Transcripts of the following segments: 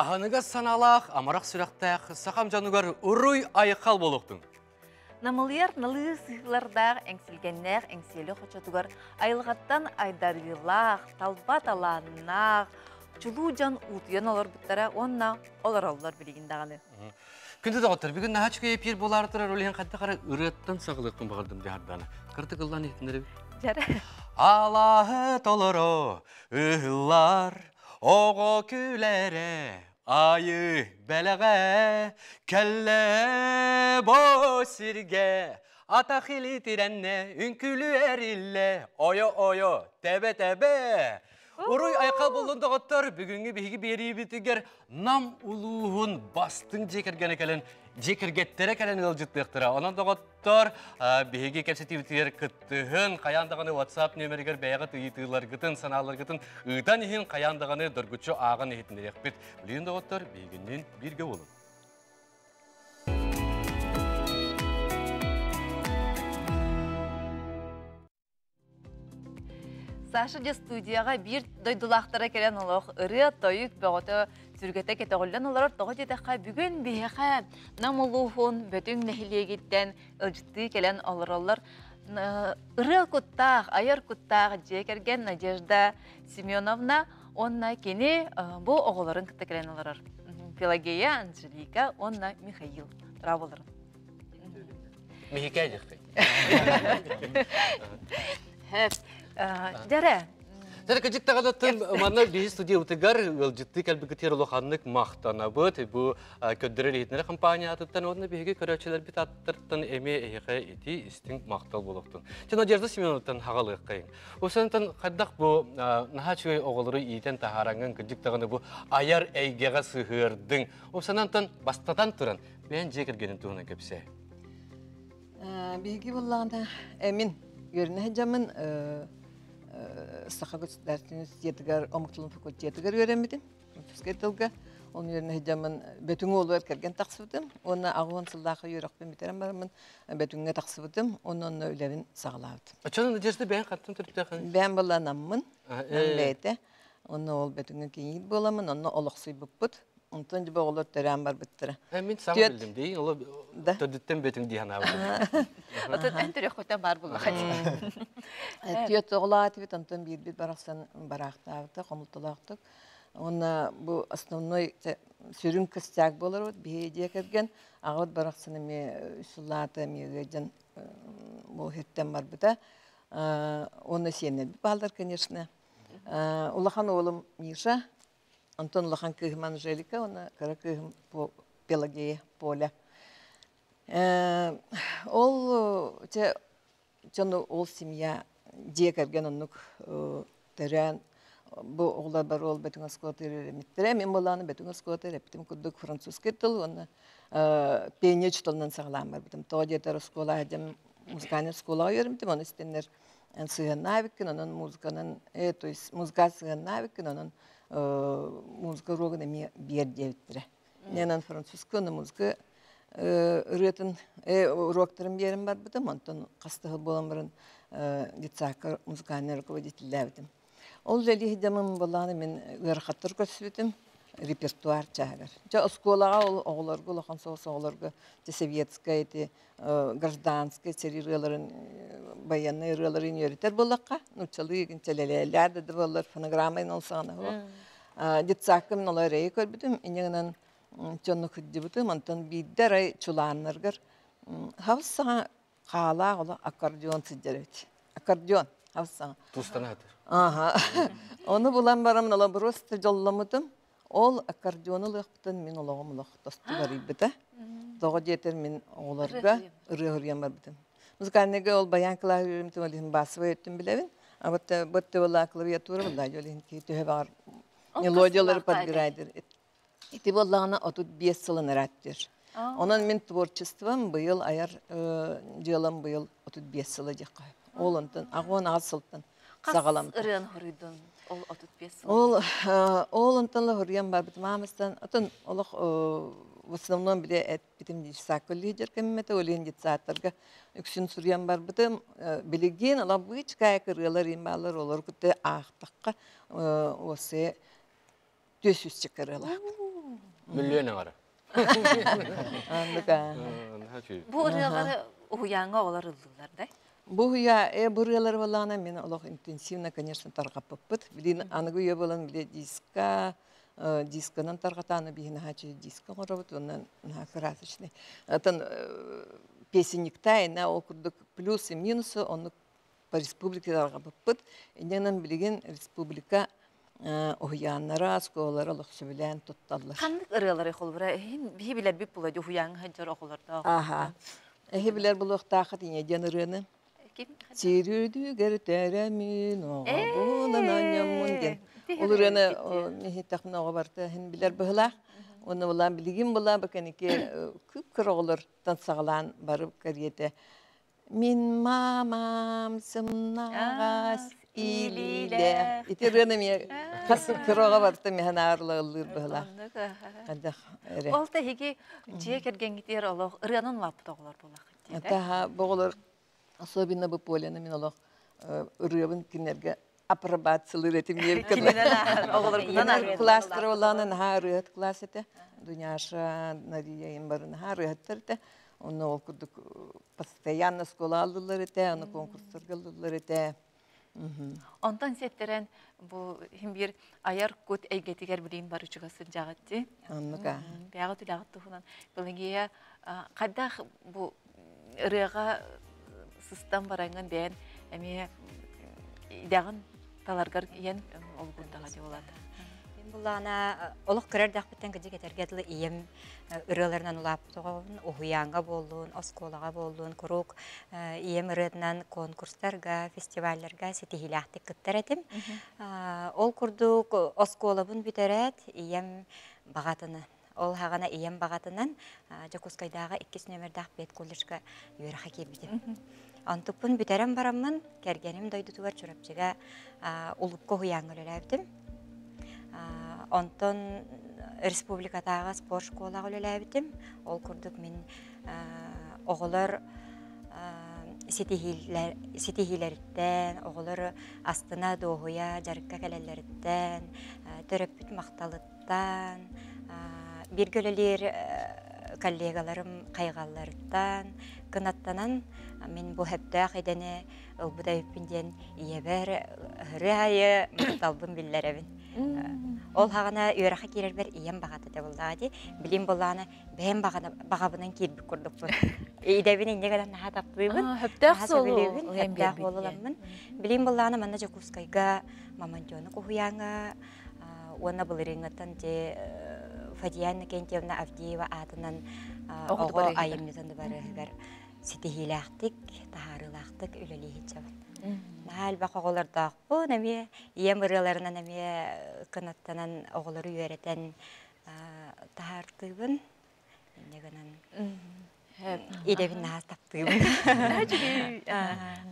Ahаныга саналақ, амарақ сүрақтақ, сақам жанугар ұруй айыққал болуқтың. Намылияр нылы сыйлардағы әңсілгеннәқ, әңселі қочатугар айылғаттан айдарғылақ, талбат аланнақ, чулу жан ұтыян олар бұттара, онна олар олар білігіндағаны. Күнді дағыттыр, бүгін нағачқа епер болардырар, өлген қадда қара үреттен сағылықпын бағырдым жағарданы. Қырты қылдан еттіндері бі? Жәрі. Аллахы толыру, ұғылар, оғы күлері, айы бәліғі, кәлі босірге, атақилі тиренне, үнкүлі әрілі, ойо, тәбе. Уруй айқал болдың дағыттар, бүгінгі бейгі бері бітігер нам ұлуғын бастың жекергені кәлін, жекергеттері кәлін ұлжыттықтыра. Онан дағыттар, бейгі кәпсетивтер күттіғын, қаяндағыны WhatsApp нөмірігер бәйгі тұйытылар күтін, саналар күтін, ұйтан ехін қаяндағыны дұргүтші ағын ехетіндер еқпет. Білейін дағыттар, бейгінен бірге болын. Саша же студияға бір дойдулақтара келен олық, ұры, тойық, бәғыты сүргеті кетеғылдан олар тоғы жетіққа бүгін бейіқі намылуғын бөтің нәхілегеттен ұлжытты келен олар. Ұры күттақ, айыр күттақ жекерген Надежда Семеновна, онна кені бұл оғыларын күтті келен олар. Пелагея, Анжелика, онна Михаил. Раволар. Мехикай жеқтай. Дәрі. Дәрі кәжіктағадаттың маңна бейі студия ұтығар ұлжытты кәлбі күтер ұлықанлық мақтана бұд. Бұл көддірі лейтінері компания атыптан одына бейге көрәчелер біт аттырттан әме әйіқі еті істің мақтал болуқтың. Жана Надежда Семеновтан хағалығы қайын. Осынтан қаддақ бұл наға чөй оғылыры ейтен тахараңын кәжіктағаны бұл аяр әйгеға сығырдың. Осынтан бастатан тұран бән жекергенін туғына көпсе. Бейге болағында әмін көріне жамын Саха государственный университетігер, омықтылын факультетігер өремедім. Французский тілгі. Оның өріне жамын бөтіңі олу әркерген тақсыбыдым. Оны ағуын сылдақы үйрақпен бетерен барымын. Бөтіңе тақсыбыдым. Оны өлевін сағылауды. Ачаны Надежда бән қаттың түріптеқін? Бән боланамын. Бәйті. Оны ол бөтіңе кейінгі боламын. Оны олықсый бұппыд. Онтан жібі олар түрән бар бұттыры. Мен саңы білдім дейін, олы түрдіттен бөтің дейін ауды. Отын ән түрек қойтан бар бұл қадим. Түйет оғылаты бет, онтан бір барақсан барақтағыды, қомылтылақтық. Оны бұл основной сүрін кістәк болар өт, бейде кірген. Ағыд барақсаны ме үсілаты, мегеден бұл хеттен бар бұда. Оны сенер балдар, конечно. Улахан оғылым Миша. Антон Лохан кыгым Анжелика, он кара кыгым Пелагея Поля. Ол семья декерген оннук терен бу оғлар бар ол бетуң аскуатыр миттіре. Мен боланы бетуң аскуатыр ептім күдік французский тыл, оны пейнеч тылынан сағылам бар бітім. Тоға жетер скола әдем музыканы сколаға өрімдім, оны істенлер сыған навикін, оның музыканын, то есть музыка сыған навикін, оның музыка рогына мен бер девіттірі. Ненен французский, оны музыка үретін роктарын берім бар бұдым, онтан қастығы болан бұрын детсақы музыканы руководителі әвдім. Ол жәлі хидамын боланы мен ғырқаттыр көсібетім, репертуар чағыр. Сколаға оғыларға, олақан соғыс оғыларға, советская, гражданская, царирыларын, баянный рыларын үйретер болаққа. Нұчалы егін тәлелелерді де болар, фонограммайын олсағына ғой. Детсақы мен олар рейі көрбітім, енегінен чонны күдді бұтым, онтан бейдер ай чуланырғыр. Хавыз саға қалақ олы аккордеон сіздер өте. Аккордеон, хавыз саға. Тустан әдір. Оны бұлан барамын, ола просто жолламыдым. Ол аккордеоны лықпытын мен олағым лық досты бар ебіті. Доғы жетер мен оларға ұры-ұрыян бар бітім. Музыкальныға ол баян қылағы үйірімтім, олығын басыва өттім білевін. Бұтты олға клавиатура бұлда, олығын кейті бар мелодиялары подбирайдыр. Еті болағына 35 сылын әрәттер. Онан мен творчеством бұйыл, аяр жылым бұйыл 35 сылы деққа. Ол онтын, ағуын аз сылтын. Қас ұрын ғырыдың ол 35 сыл? Ол онтанлы ғырыян бар бітім амыстан. Отын олық в основном біле әт бітім дейсақ көлі жеркеметі, олығын детсаттарға үксін сұрыян бар бітім. Білеген, ола бұйчқа әкірғылар ембалар, олар күтті ақтаққа осы төсіз чекірілақ. Миллион аңара. Анныка. Бу ырыалары уяңа олар ылдылар да. Бу я бурылар балана мен олох интенсивно, конечно, таргаппыт. Билин аныгы болан биле дисканан таргатаны бихин хачы диска горабыт, онан красочный. Атан песенниктай на окурдук плюсы минусы, он по республике таргаппыт. Иненен билген республика уяннара сколары олох сөбүлән тутталлар. Кандык ырыалары холбура бихи билер бип була уяң хаҗар окуларда. Аха. Эхибилер булук тахат ине жанырыны. Сирүдү гертәремин оғабулан анямын ген. Олырыны нехитақнауға барты хин билер бұғыла. Оны болан білген бола бәкәнеке күп-күр оғылыр тансағылан барып кәргеті. Min mamam sımnağas iliyle. İtirene mi? Kıroğa vardı mi hanarlı ılır böyle. Hadi. Olta higi ciye kergen gidiyor Allah. Rıyanın lapta olar bulak. Daha boğulur. Особенно bu polyanı min Allah. Rıyanın kinlerge апробациялы üretim yeri kadar. Klastır olanın ha rıhat klasete. Dünyaşa Nadiye'nin barın ha rıhattırdı. Onu okuduk. Постоянно школа aldılar ete, onu konkurslar aldılar ete. Ondan setteren bu hem bir ayar kut eygetiger bilin barı çıgasın jağıttı. Anlıka. Bayağı tülağıttı falan. Bilgiye kadar bu rıyağa sistem barangan ben emi idağın talargar yen olgundağa joladı. Булана олық көрер дақпеттен кіде кетергеділі ием үрелерінен ұлап тұғын, ұхуянға болуын, осколаға болуын, күрук ием үрелерінен конкурстарға, фестивальлерға сетихиляқтық күттер етім. Ол күрдік осколабын бітерет ием бағатыны. Ол хағана ием бағатынан Жакускайдағы 2 нөмірдақ бет колледжға үйіріға кебедім. Антықпын бітерем барамын, кергенім дойды туар чұрапчыға ұлыққа ұхуянғы өләбдім. Онтон республикатағы спорт школаға өлеләбітім. Ол күрдік мен оғылар сетихилеріттен, оғылар астына доғуя жарыққа кәлелеріттен, төрөппіт мақталыттан, бір көлелер коллегаларым қайғаларыттан, кынаттанан мен бұл әптәқ едені ұлбыда өппінден иебер хүрі айы мақталбын білдеребін. Ол хағана үйраға керер бер ием бағаты да болдағады. Білім болағаны бәйім бағабынан келбік көрдік бұл. Идәбін енде қадан наға таптыбын. Хөптәқ солу. Хөптәқ олыламын. Білім болағаны манна Жакускайға, Мамантионы құхуяңа, оны бұл реңіттен де Фадияны кентевна Авдеева атынан оғы айымнезанды барығығар сетихилақтық, тахарылақтық үлелі хетчабын. Нахал бақ оғылардақ бұл, нәме ием ұрыларына нәме қынаттанан оғылары үйеретен тахартығын, негінен едевін нағыз таптығын.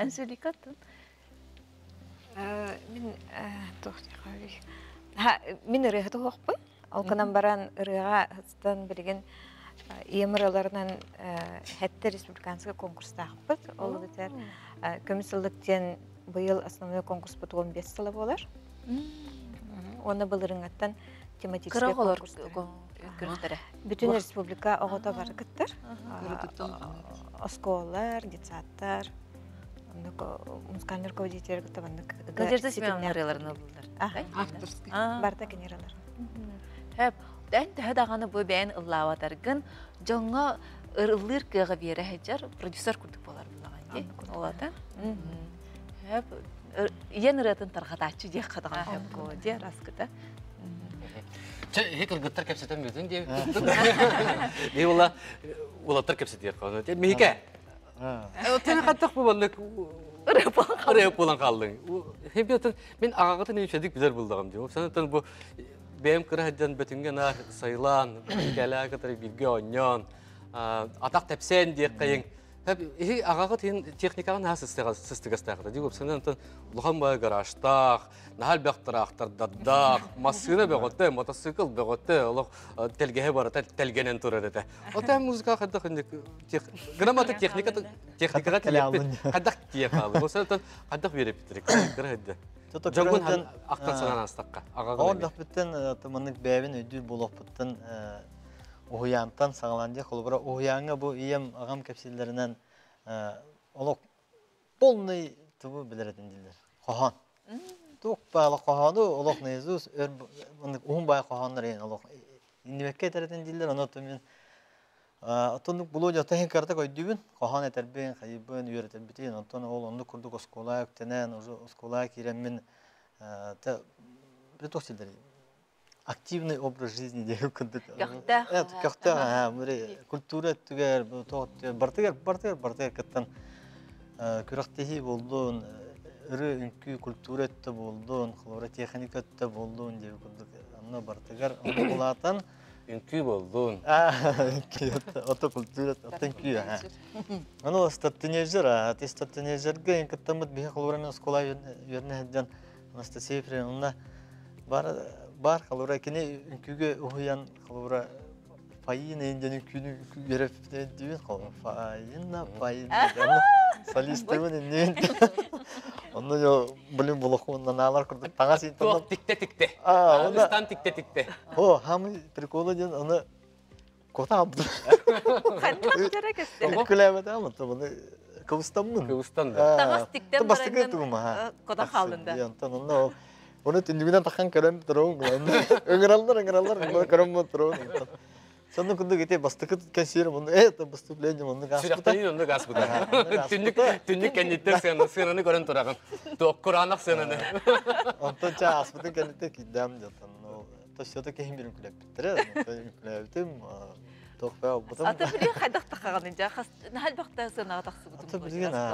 Әнсөлікаттың? Мен ұрығы тұғықпын. Алқынан баран ұрыға ғыстан білген еміраларынан хәтті республиканская конкурста ақпыт. Ол бітер көмісілдіктен бұйыл основной конкурс бұт 15 сылы болар. Оны бұл ұрыңаттан тематический конкурстары. Бүтін республика оғыта бары күттір. Осколар, детсаттар, музыкальный руководителер күтті бандық. Надежда Семеновна ұрыларына бұлдар. Авторский. Барда кенералар. Дән тәһәдағаны бұл бәйін ұллауатарғын жоңға ұрылыр кіға бері әжар продюсер күрдік болар бұлаған. Олады? Ен ұратын тарғатачы дек қадаған әп көі де раскыда. Хек ылгыттар кәпсетен бөтін деп. Дей олаттар кәпсетер қалды. Мейке? Тәне қаттақ бұл бандық ұрып болан қалдың. Мен ағағытын емшедік білер бұлдағым деп. Санаттан бұл benim kırıhıdan bütüngen ar sayılan, gelen kadar bilgi oynayan, atak tepsen diye kayın. Hep ağaçta teknikanın nasıl sistemistler diyor. Sanırım luhan bağı garajda, nahal bektaraktar daddak, masina begotte, motosikl begotte, Allah telgehe var, telgenen turada da. O da müzik kadar hani gramatik teknika kadar kadar diye kaldı. O sanırım kadar verip bitirik kırıhıda. Жоңгун ақтан саған астаққа. Ордақ біттен тұманық бәйбін өйдір болып біттен ұғыянтан сағаланды қолыбыра. Ұғыянға бұл ием ағам кәпселерінен олық полный тұбы білеретін дилер. Қоған. Тұқ бағылы қоғаны олық незус, ұғын бай қоғандар ең олық. Иннебекке етеретін дилер, оны төмен Атонук було жата карта койдубун, кохан этербен, хайбын үйрөтөт битен, онтон ол онду курдук оскола өктенен, уже оскола киремин та притоксилдер. Активный образ жизни деп күндүк. Кахта, мыре культура түгер, бартыгер кеттен күрактеги болдун, ыры үнкү культура өттө болдун, хлора техника өттө болдун деп күндүк. Анна бартыгер болатан Үнкүй болдun. Ото культура, отын күй. Аны статтенежер, статтенежерге инкаттамыд бихе қалурамен скола үйеріне әдден Анастасия Френовна бар қалура кене үнкүйге ұғыян қалура Фаина енден үнкүйні беріп дейін қалура. Фаина. Солистымын енен. Onu yo bölüm buluşundan ağlar kurduk. Tağas internet. Tuğ tikte. Ağustan tikte. O hamı prikolu diyen onu kota abdı. Kanka gerek istedim. Külemede ama tabii Kıvıstan mı? Kıvıstan da. Tağas tikten barayın kota kaldında. Yantan onu tündüğünden takan körem durun. Öngürallar körem durun. Sonra kundu gete bastıkı kesiyorum onu. Bastıklayınca onu gaz. Sürekli onu gaz bu da. Tünlük kenditler seni gören turağın. Dokkuranlık seni. Ondan çağ asbıdın kendite gidem zaten. Taşıyorduk hem birim kulüp bittire. Kulüptüm. Dokbaya buldum. Ata bilin haydak takağınca. Nahal bakta sana ataksı buldum.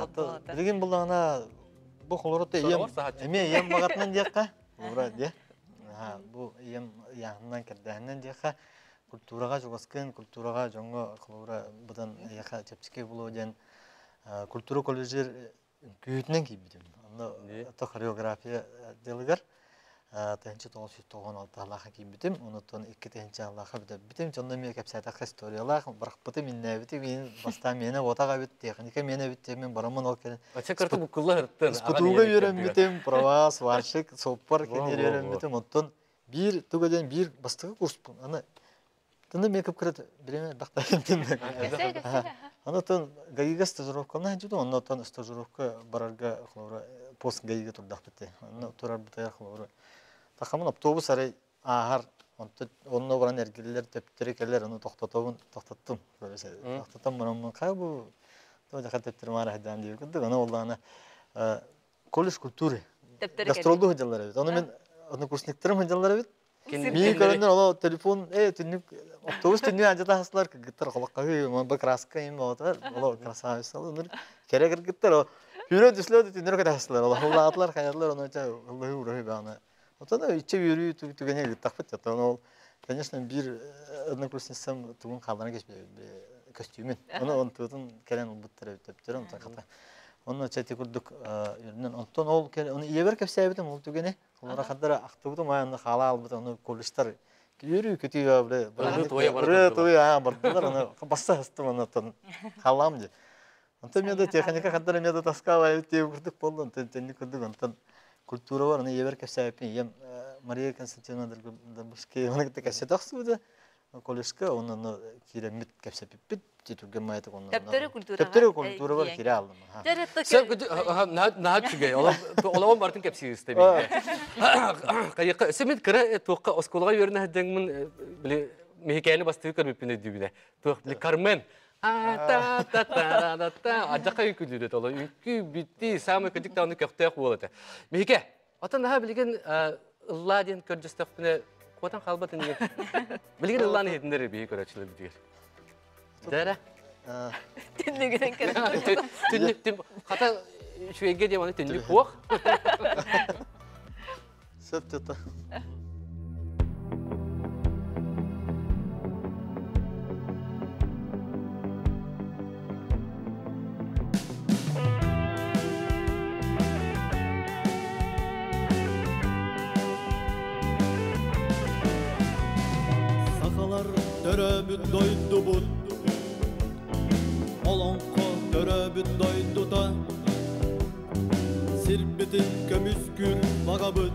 Ata bilin bulağına bu kolorot da iyem. Iyem bağatından diyekka. Bu iyem yanından kerdeğinden diyekka. Kulturaga jogasken, kulturaga jongo kılura budan yaka çepçike bulujen kultura kolejer güyütnen gibidim. Onda ta koreografiya deligar tençe toğusu toğun altı Allah'a gibidim. Onu ton iki tençe Allah'a bitim. Jonda me kapsayta historiyalar bırak bitim inne bitim in basta mene otaga bit teknika mene bitim men baraman ol kelen. Açıkçası bu kullar hırttın. Skutuga yürem bitim provas varşık sopar kenir yürem bitim. Ondan bir tugajen bir bastığı kurs ana Тында мекап кіреді, біреме бақтайын. Анатон гайыға стажировканы әжуді, анатон стажировка барарға пост гайыға тұрдақ бітті. Тұрар бұтайар қылуыры. Тақамын автобус арай ағар, онына баран әргелер, төптері келер, оны тоқтаттым. Тоқтаттым мұнамын, қай бұл жақар төптері мары әйдан дейі күдік. Оны олдағына колледж культуры, гастролды хыджалар әбет. Оны курсниктерім хыджалар әбет. Мен көрінден ола телефон, автобус түнне ажата хасылар кіттір қолаққа бір краска ем болатыр, ола краса өсілі. Кере кіргіттір, үйрен түследі түннер көті хасылар, ола атылар, қайадылар, оны өте ұлығы ұрығы бағына. Отада үтче үйрі түгене кіттақ бітті. Ол, конечно, бір однокурснесім түгін қалдана кешпей костюмен. Оны тұғытын кәлен ұлбыттыр өттіптір, оны тақата. Onu çeti kurduk yerinden. Ondan ol onu yeber kapsaybidim ol tugene. Onlara kadar aktıbıdım ayağında hala albıdı onu koluşlar. Yürü kötü ya böyle. Toya bardılar onu bassa hastım ondan. Halam diye. Ondan ya da teknika kadar ya da taska var diye kurduk boldan teknik kurduk ondan. Kultura var onu yeber kapsaybidim. Yem Maria Konstantinovna da başka onu da kapsaydık. Koluşka onu kiremit kapsayıp Türkiye mayıtık ondan. Tepteri kultura var kire aldım. Sen nahat çıgay. Ola Martin kapsi istemiyor. Kayık semit kira tuğka oskolaga yörüne hedengmin bile mehikayeni bastığı karbipine dübüle. Tuğ bile Carmen. Acaka yünkülüyor da ola. Yünkü bitti. Sağma kıcık da onu köfteye kuvalatı. Mehike. Atan daha bilgin Allah diyen Kürdistan'ı kotan kalbatın diye. Bilgin Allah'ın hedinleri bir köreçiler bir diyor. Dara. Tünlüğünden kere. Tünlük. Hatta şu ege diye bana tünlük kuak. Söptüta. Sakalar döröbü doydu bu. Olonko döröbü doydu da Sirbit Ситин көмүскүр багабыт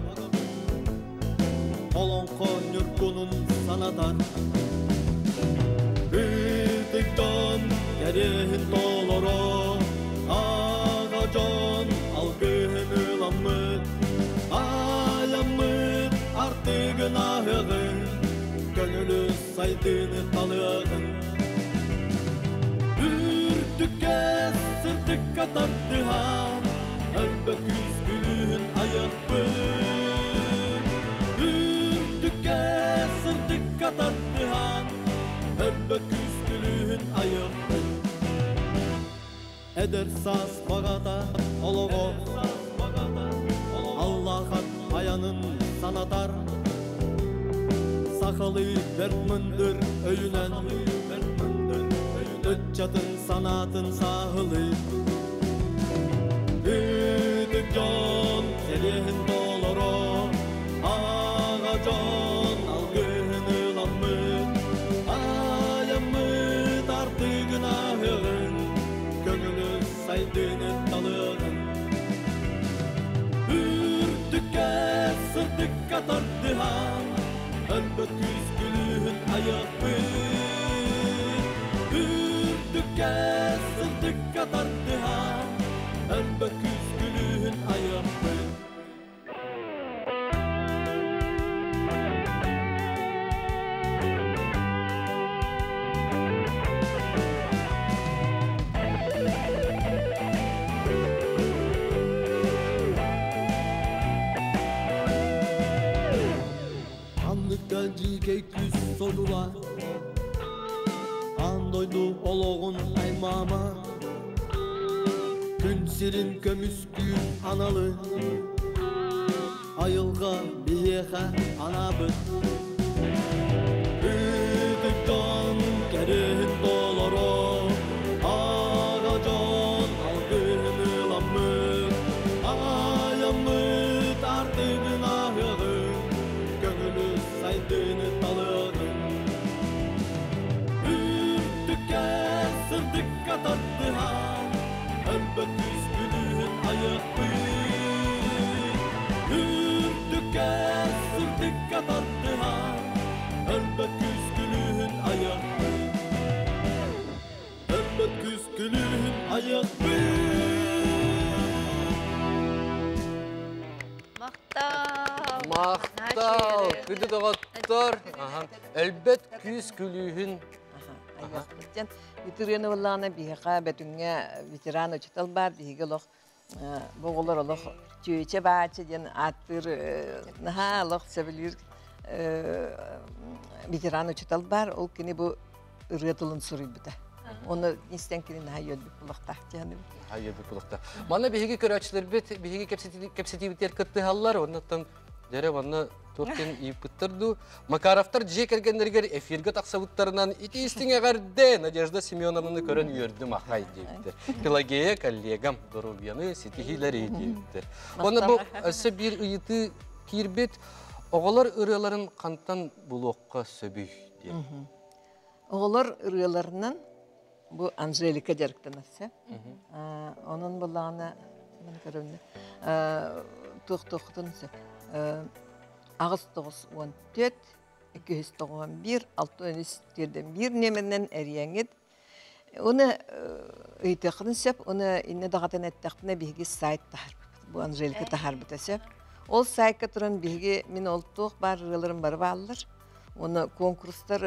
Олонко нүркунун санатар Бүтүктөн керехин толоро Ага жон алгын ыламмыт Аяммыт артыгын ахыгын Көңүлү сайдыны талыгын Үртүкке сыртыкка тартыхан Әлбі күзгілін аяқпын Үртүкке сыртыкка тартыхан Әлбі күзгілін аяқпын Әдір сас бағата олығы Аллахат аянын санатар Сақалы бәрміндір өйінен Өтчатын санатын сағылы Ütük can selihin doloro Ağa can algın ılanmıt Ayamıt artıgın ahığın Gönülü saydığını talığın Ürtükке sırtıkka tartıhan Elbet küskülühün ayakbın Ürtükke sırtıkka tartıhan Elbet küskülüğün ayaklı Anlıkta cikey küs sodular Andoydu oloğun aymama Gün sirin kömüskür analı Ayılga biyeha anabıt Ütüktan kerehin doloro Ağa can algın ılanmıt Ayamıt artıgın ahığın Gönülü saydığını talığın Ütükke sırtıkka tattıhan Elbet küskülüğün ayakbın Ürtükке sırtıkka tattıhan Elbet küskülüğün ayakbın Elbet küskülüğün ayakbın Мақтау. Мақтау. Күді доғаттар. Әлбет күз күлігін. Ayaklıcan bitireni vallana bihiqa betünge veteran uçtal bar bihiga loq boğular loq çöçe baçı den attır naha loq sebilir veteran uçtal bar ol kini bu ırıtılın suribide. Onu isten kini naha yöldük bulaqta canım. Hayır bir bulukta. Bana bihigi köröçler bit, bihigi kepsetivitter kıttı hallar, ondan dere bana Turkin iyi pıttırdı. Makaravtar cüce kergenlerger efirge taksavutlarından iti istine garde Nadежда Семеновнаны körön yördüm akay deyiptir. Pelageya kollegam Dorovyanı sitihileri deyiptir. Ona bu ise bir ıyıtı kirbet oğular ırıların kantan buluqqa söbüy diye. Oğular ırılarından bu Angelika jarıktan ise. Onun bulağına ben körümde. Tuğtuğdun ise. Ağustos 14, 291, 613'den bir nemenden eriyenget. Onu ıytıqın sep, onu inne dağıtan ettiqtine bilgi sayt tahar. Bu Angelika tahar bitesep. Ol sayka turan bilgi min oltuq bar rılarım bar bağlılar. Onu konkurslar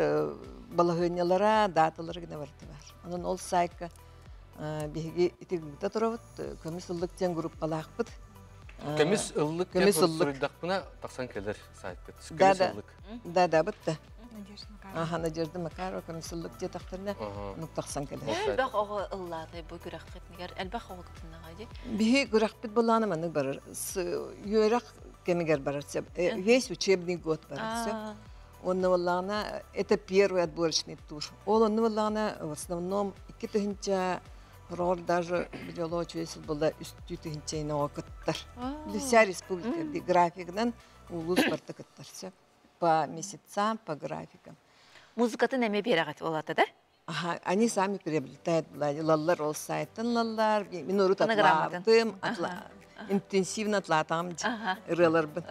balahönyalara, datalara gine vardı var. Onun ol sayka bilgi itiglikte turabıt, komisyonlukten grup balaqbıt. Kömüs ıllık diye soruydaq buna taqsan kelir sayıtkıt. Kömüs ıllık. Da bitti. Надежда Макарова комиссиялык диye тактырна нуктаксан келе. Әлбәқ оғы ыллады бұл күрәққет негер, әлбәқ оғы күтіннаға де? Бихи күрәқпет боланы мәнік барыр. Юрак кемигер барыр. Весь учебный год барыр. Он валлана, это первый отборочный тур. Он валлана в основном 2 тыгынча рор даже билело чуесил было үстү тыгынчайна окыттар. Вся республика графикдан улус бартыкыттар. По месяцам, по графикам. Музыкаты неме берағат олады да? Ага, они сами приобретают лаллар ол сайттан лаллар. Мен урут атлардым. интенсивно атлатам ыралар бит.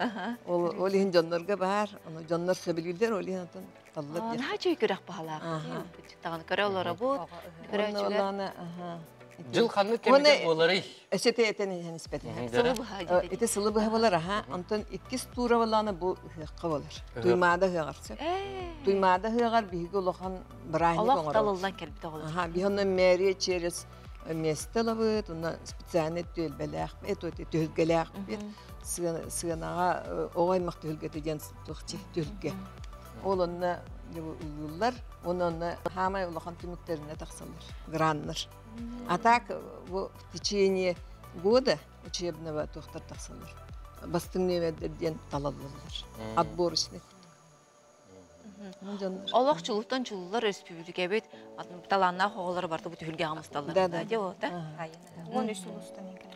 Ол ихин жоннорга бар, аны жоннор сөбүлүлдер ол ихин атын таллап. Наха чөй көрәк баһалар. Тагын көрә олара бу. Жыл ханны кемге болары. Эсете этен испет. Эте сылы баһа болар, антон 2 тура боланы бу хыкка болар. Туймада хыгарсы. Туймада хыгар биге лохан брайны Аллах коңор. талылдан келип тагылар. Бихонна мэри через место лабыт, она специально төлбеләк, это төлгеләк бит. Сыганага огай мак төлгәте дигән тохти төлгә. Ол онна уллар, онна хамай улахан түмүктерине таксалар. Граннар. А так в течение года учебного тохтар таксалар. Бастыңневеден талаллар. Отборочный. Аллах чулуктан чулулар республика бит таланна хоголар барды бу түлгә амысталар. Да, да. Он үс улустан екен.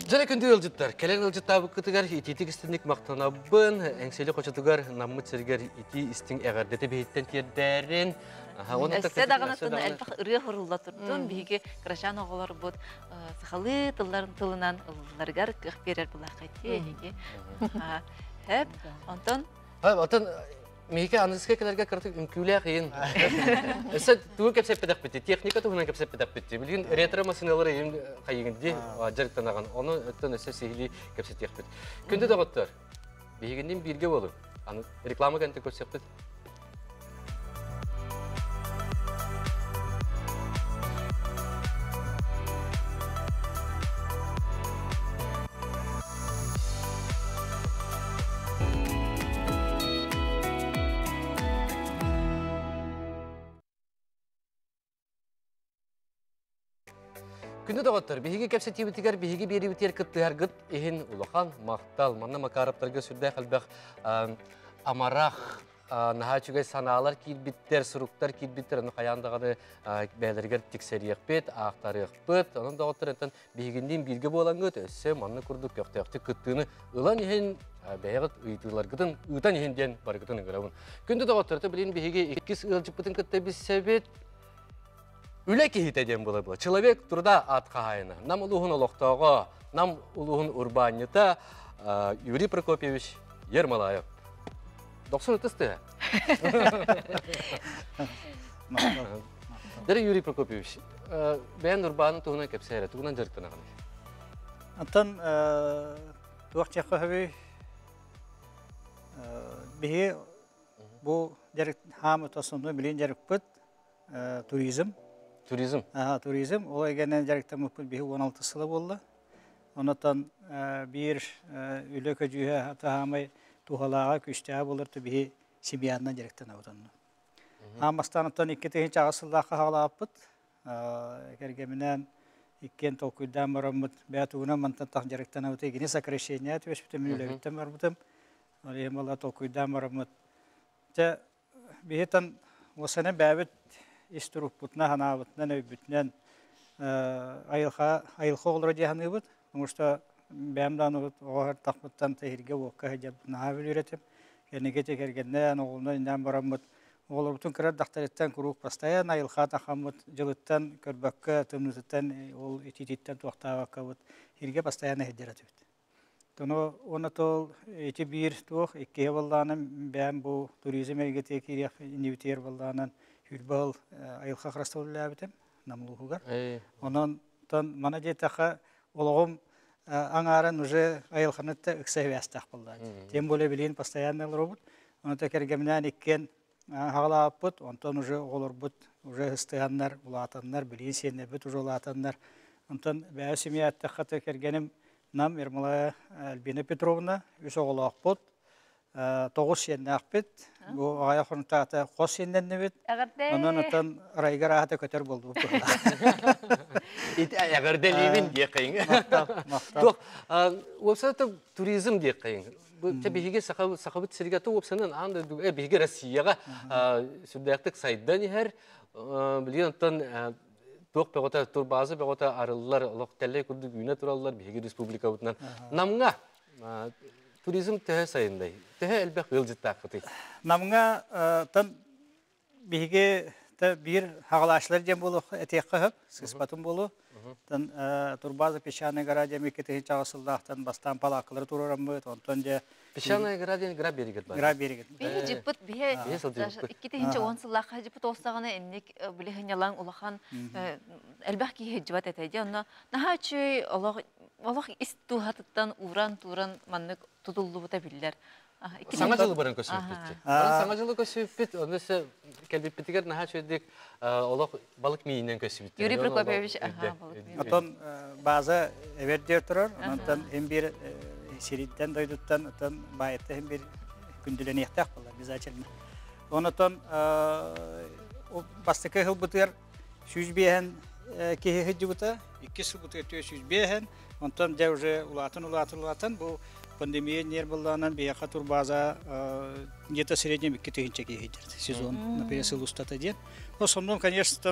Жана күндү ылжыттар. Келен ылжыттабы кытыгар ититик истинник мактанабын, эңселе кочотугар наммыт сергер ити истин эгердете бейттен тиердерин. Эссе дагынатын элбах ыры хурулла турдун биге крашан оголор бут сахалы тылларын тылынан ылларгар кых берер булар кайти. Хеп, Антон. Антон Мейке английский келерге кыртык үмкүле кыйын. Эссе тугу кепсеп педак бити, техника тугунан кепсеп педак бити. Билген ретро машиналары эм кайыгынды жарыктанаган. Оны өттөн эссе сихили кепсеп тек бит. Күндө дагыттар. Бигенден бирге болуп. Аны реклама кенте көрсөп. Күндө дагыттар. Биһиге кепсе тибитигер биһиге берибитер кыттыгар гыт эхин улахан мактал манна макараптарга сүрдә калбак амарах нахачугай санаалар килбиттер, суруктар килбиттер, аны каяндагы бәйләргә тиксәриек бит, актарык бит. Анын дагыттар ентен биһигендин бирге болган гыт өссе манны курдук яктакты кыттыны ылан эхин бәягыт ыйтылар гытын ытан эхинден бар гытын гырабын. Күндө дагыттар билин биһиге 2 ылжып битин кытта бисәбет Үлеки хитеден була була. Человек труда атқайына. Нам улуғын олықтауға, нам улуғын урбанета Юрий Прокопьевич Ермолаев. 90 тысты. Дәрі Юрий Прокопьевич, бәйін урбанын туғына кәпсәйрі, туғынан жарықтан ағаны. Антон, туақчаққа хөбі бігі бұл хам ұтасынды білен жарық бұд туризм. Туризм? Туризм. Ол егенен жарықтан мұппыл бігі 16 сылы болды. Онытан бір үлікі жүйе атағамай туғалаға күштіға болырды бігі семьянынан жарықтан ауданны. Амастаныптан 2-тегін чағысылдаққа қағалап бұд. Кәргемінен ikкен толкуйдан барамыт бәтуна мантан жарықтан ауты егене сокращение өтөш бүтін мүлі бар бұтым. Олемала толкуйдан барамыт. Бейттен осыны бәбіт иструп бұтына хана бұтынан өйбітінен айылға олыры дегені бұд. Потому что бәмдан оғар тақпыттан тәйірге оққа әдеп наға біл үйретім. Кәнеге текергеннен оғылынан инден барамыт. Олар бүтін кірер дақтареттен күруқ бастайын, айылға тақамыт жылыттан, көрбәккі, тымнызыттан, ол етететтен туақтағаққа бұд. Ерге бастайын әйдер әтібіт. Оны тол еті бір туқ, екке балданым бәм бұл туризм әргеті керек иневитер балданын үрбал айылға қырастаулы әбітім, намылуғығар. Онын мана жетаққа олығым аңарын уже айылғанытта үксәй әстақ балдады. Тем более білейін бастайын әлір обыд. Оны тәкергемінен еккен Хағалап бұд, онтан уже олар бұд, уже ұстығаннар, ұлатаннар, білейін сенне бұд, уже ұлатаннар. Онтан бәу семей әттіққа тәкергенім нам Ермолая Альбина Петровна, үс оғылақ бұд, 9 сенне ақ бұд, бұл ағая құрынтағыта қос сенненне бұд, онан отан райгар ағыта көтер болды бұд. Әғірді леймін де қайың. Мақтал. Өпсаты туризм де қайың. Бихиге сақабыт сергеті опсанын аңды бихиге Россияға сүрдәқтік сайдан ехер білген оттан тоқ бәғота турбазы бәғота арылылар лоқтәлі күрді үйіне тұралылар бихиге республика бұтынан. Намға туризм тәхе сайындай, тәхе әлбәқ ғылжыттақ бұты. Намға тан бихиге bir hağlaşlar diyen bolu etek kıhıp, sıspatın bolu. Turbazı pişanı gara demeketi çağısıldağtan bastan palakları turaram mı? Ondan je Pişanay gara diyen gara beri git. gra beri git. Bihi jipit bihi Bihi iki de hince 10 sıllah jipit olsağına enlik bile hinyalan ulahan elbah ki hicvat etedi. Ona naha çöy Allah istuhattan uğran turan manlık tutuldu bu da biller. Sangacılı barın kösüpütçü. Sangacılı kösüpüt, onda se kelbipitiger naha çöydik Allah balık miyinden kösüpütçü. Yuri Prokopyevich balık miyi. Oton bazı evet diyor durur. Ondan hem bir seritten doyduktan oton bayette hem bir gündüleni yaktak bunlar biz açılma. Ondan o bastıkı hıl bıtır süz bihen ki hıcı bıta iki su bıtır diyor süz bihen. Ondan devre ulatan bu pandemiye yer bullanan bir yakatur baza где-то среднем 2 тыгынча гейдер сезон например сылустата ден. Но сонном конечно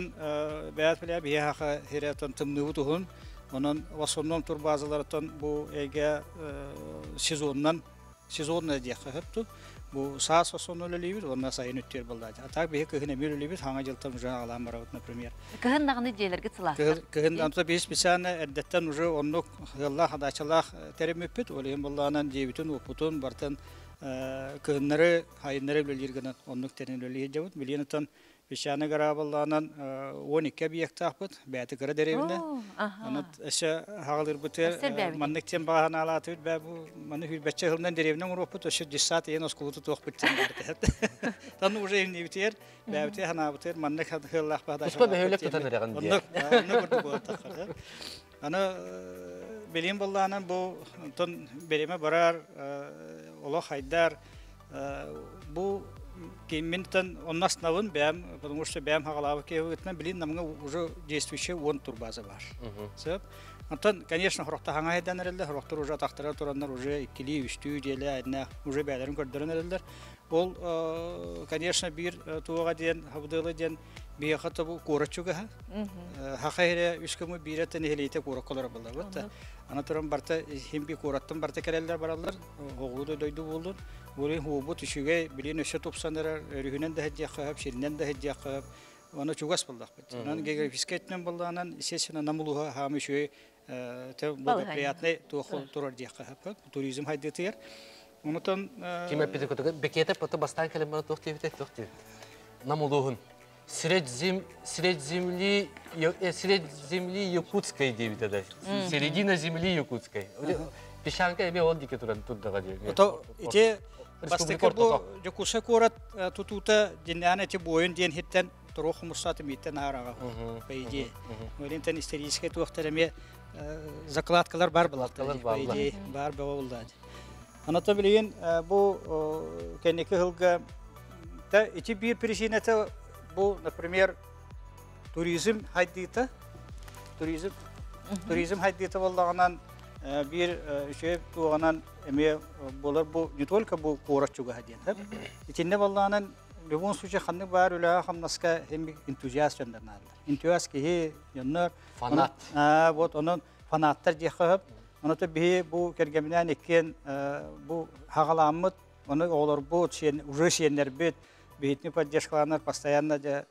бәят белә бия ха хератон тымны утугун. Onun в основном тур базалардан bu эге сезонна диye хәпту. Bu sağ sonunu lübüt ondan sayın ötür buldu. Atak bir kıhına bir lübüt hangi yıltam uca alan maravut например. Kıhındağını diyelerge sılasır. Kıhından da biz bisane eddetten uca onluk Allah hadaçallah terim öpüt. Olayım bullanan diyebitun oputun bartan kıhınları hayınları bölürgenen onluk terin bölüyecevut. Biliyenetan Bişane garaballanan 12 bir yaktahpıt, bəyəti qara derevine. Onu eşe hağılır bıtır, manlıkten bağına alatıydı, bu manı hürbetçe hılından derevinen uğrapıt, eşe cissat eyen oskulutu toqpıtçan vardı. Tanı uca evini biter, bəyəti hana bıtır, manlık hıllaq bağda. Uspa behövlep tutanır yağın diye. Onu kurduk o taqqarı. Onu bileyim bullanan bu, bereme barar, ola haydar, bu Кемментен оннас навын бәм, потому что бәм хагалавы кевгетмен билин намга уже действующий 10 турбаза бар. Себеп, антон, конечно, хорокта хаңа хайдан эрелдер, хороктор уже тактара тураннар уже 2-3 деле айна уже бәләрен көрдөрөн эрелдер. Ол, конечно, бир туага ден, хабдылы ден бияхата бу корачуга ха. Хакайре үскөмө биретен элейте коракалар булар бутта. Ана туран барта химби кораттан барта келелдер баралар, оглуду дойду болду. Burayı hubu tüşüge bilin öşe topsanlar rühünen de hediye kıyap, şirinden de hediye kıyap. Ona çok az bulduk. Onun geografik etmen buldağından sesine namuluha hamı şöyle bu priyatne turar diye kıyap. Turizm haydeti yer. Ondan Kime pide kutu bekete pata bastan kelime tohti. Namuluhun. Средь земли Якутской девятая. Середина земли Якутской. Пешанка эбе он дике туран туддага диyor. Ото ите бастыкы bu Jakuşa korat tututa dinlane te boyun diyen hitten torok mursatı mitten haraga. Peydi. Öylenten исторический туахтараме закладкалар бар булаттар. Peydi бар болду. Anlatabiliyin bu kendiki hılga da içi bir prişinete bu например turizm haydita turizm haydita boldağından bir şey tuğanan eme bolar bu ne только bu koraçuga hadiyen hep içinde vallahan любом случае ханны бар үлә хамнаска hem энтузиаст жандарнар энтузиаст ки яннар Fanat. Вот onun fanatlar diye hep onu da bir bu kergeminen eken bu hagalamıt onu olur bu şey Rusiyaner bit bitni поддержкаланар постоянно да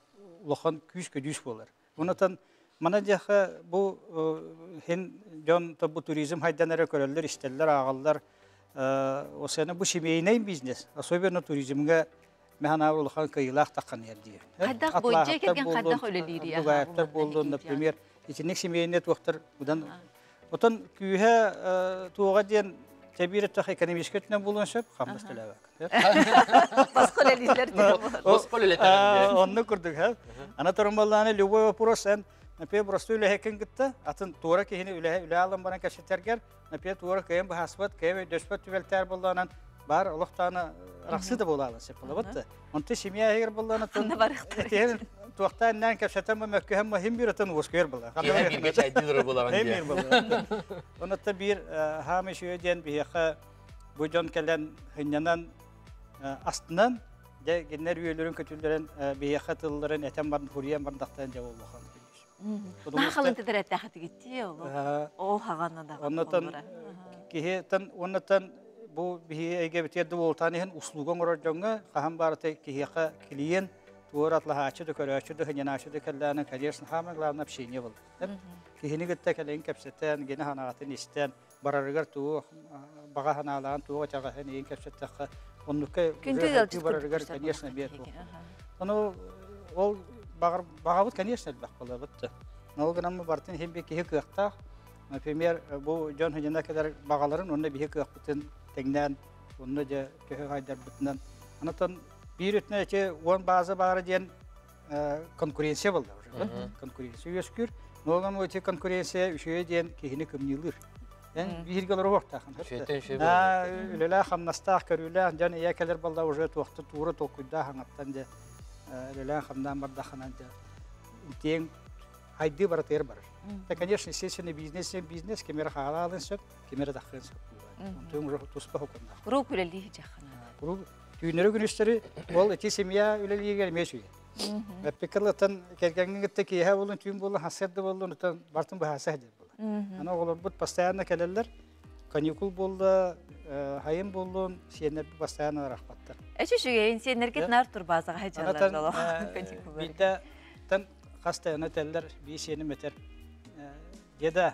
лохан küs болар. Ondan mana jaha bu hen jon bu turizm haydanlara körələr işlərlər ağallar o sene bu şimeyinə biznes. Особенно turizmga mehanav olğan kıyılaq taqan yer diyor. Qaddaq boyunca kelgen qaddaq ölələri ya. Bu gayətlər boldu например içinlik şimeyinə toxtar budan otan kühə tuğa diyen Tabiiret ekonomik kötüne bulunsa hamdas televak. Baskoliler diyor. Baskoliler. Onu kurduk ha. Ana torumballarını любой вопрос sen например просто öyle hekin gitti. Atın tuğra ki yine öyle alın bana kaşeterger. Например tuğra kayın bu hasbat kayın döşbet tüvelter bullarının bar Allah tane raksı da bulalım sepala battı. Onu şimiye her bullarını Ne var ihtiyar? Tuğtan nen kaşetem bu mekkehem mühim bir atın voskör bular. Kime bir geç aydıdır bulan diye. Emir bular. Onu da bir hamiş öden bir yaka bu jon kelen hınyanan astından de genler üyelerin kötülerin bir yaka tılların etem barın huriyen barındaktan cevap bakan. Nahalın tedret tahtı gitti ya o hagana da. Ondan ki ondan bu bir ege biterde voltanihin uslugan orajonga kaham barate ki yaka kliyen туор атлахачы да көрөчү да хыняначы да келләне, конечно, самое главное общение был. Кихини гытта келен кепсеттен, гене ханагатын истен, барарыгар туу, бага ханалаган тууга чагасын эйин кепсеттакка, оннукка барарыгар, конечно, бет. Ону ол багабыт, конечно, бак болы бытты. Ол гынамы бартын хембе кихи кыактак, например, бу жон хыняна кедар багаларын, онна бихи кыакбытын теңнен, онна же көхі хайдар бытынан. Анатан bir ütüne ki on bazı bağırı diyen konkurensiya buldu. Konkurensiya öskür. Ne olan o ki konkurensiya üşüye diyen kihini kımnılır. Yani bir gaları orta. Öyle hamnastağ körüyle can iyakeler buldu ucu tuğtu tuğru tokuyda hangattan da öyle hamdan barda hananca. Diyen haydi baratır barır. Da конечно, естественно, бизнес кемер халалын söp, kemere dağın söp. Tüm ruh tuspa hukunda. Grup üleliği cahana. Günleri günüstleri ol eti semya üleliğe gelmesiyor. Pekaladan kerkenin gitteki ha olun tüm bolun hasırdı bolun utan bartın bahasa hacer bolun. Ana olur bu pastayanla kelerler. Kanikul bolda hayım bolun siyenler bu pastayanla olarak battı. Eşi şu yerin siyenler git nar tur bazı hacerler dolu. Bir de tan hastayana teller bir siyeni meter. Yeda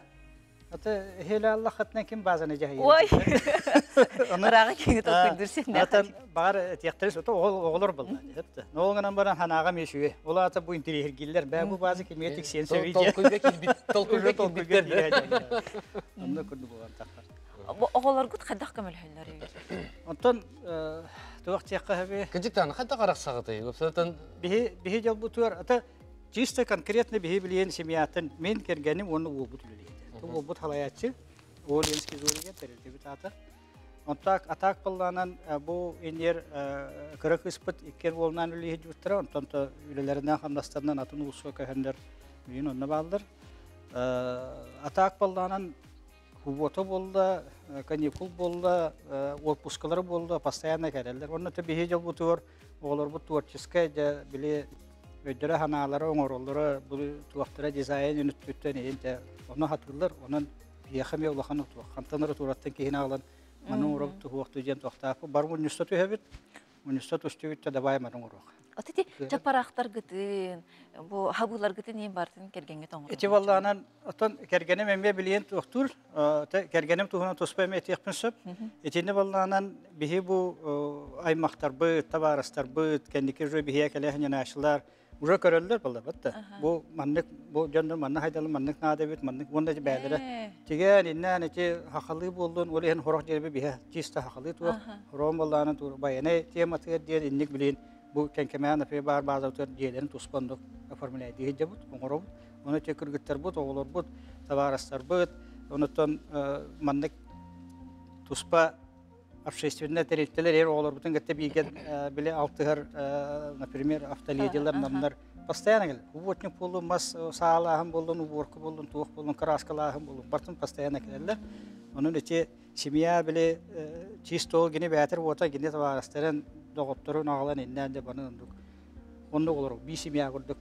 Ata hele Allah hatna kim bazana jahi. Oy. Araga kimi tokuydur Atan bar tiyaktres oto oğulur buldu. Hepti. Ne olganan baran hanaga meşüye. Ola ata bu interi hergiller. Ben bu bazı kimiyetik sen seviye. Tolkuyga bitterdi. Onda kurdu bu antaklar. Oğullar gut kadak kamel hüller. Ondan tuğak tiyakka hebi. Kıcık tane hatta karak sağıtı. Yoksa Bihi jal bu tuğar. Ata ciste konkretne bihi bileyen semiyatın men kergenim onu uğubut üleli. Bu but halayatçı, o lenski zoriye terildi bir ata. Ontak atak pıllanan bu iner kırık ispit ikker bolunan üleye juttura, ondan da ülelerinden hamdastandan atın ulusu köhender büyün onunla bağlıdır. Atak pıllanan hubota bolda, kanikul bolda, otpuskaları bolda, pastayanla gelirler. Onun da bir hecel butur, olur bu tuvarçıska bile ödere hanaları, oğurları, bu tuvaktara dizayn yönüttütten eğince onu hatırlar, onun yakımı olağanı tuvağı. Kantanları tuvattan kehine alan, onun uğrabı tuvaktı diyen tuvaktapı. Barım ünistatı hebit, ünistatı üstüvütte de baymanın uğrağı. Oteti çaparaktar gıtın, bu habular gıtın neyin bartın kergenge toğur? Eti vallahan, otan kergenem emme bileyen tuğtur, kergenem tuğuna tuspayma eti yakpınsıp, etini vallahan bihi bu aymaqtar bıt, tabarastar bıt, kendiki rüy bihiye kelehine naşılar, Ura körüller buldu battı. Bu manlık, bu canlı manlık haydalı manlık nadebit manlık bunda bədere. Tigen innen eti hakalı buldun, olehin horak cerbi bihe ciste hakalı tuğ. Horam buldağını tuğ bayane tiyamatı diyen innik bileyin. Bu kenkemeyen afe bar bazı otur diyelerin tuspanduk formüle diye cabut, onurub. Onu çekir gütter but, oğulur but, tabarastar but. Onutun manlık tuspa общественные территории olur bütün gitti bilgen bile altıhır например автоледилер namlar постоянно gel. Ubotnik buldum, mas sağlahım buldum, uborku buldum, tuğuk buldum, karaskalahım buldum. Bartın постоянно gelirler. Onun için simya bile çisto gene beter vota gene tavarastaren doktorun ağlan innen de bana onduk. Onda olur. Bir simya kurduk.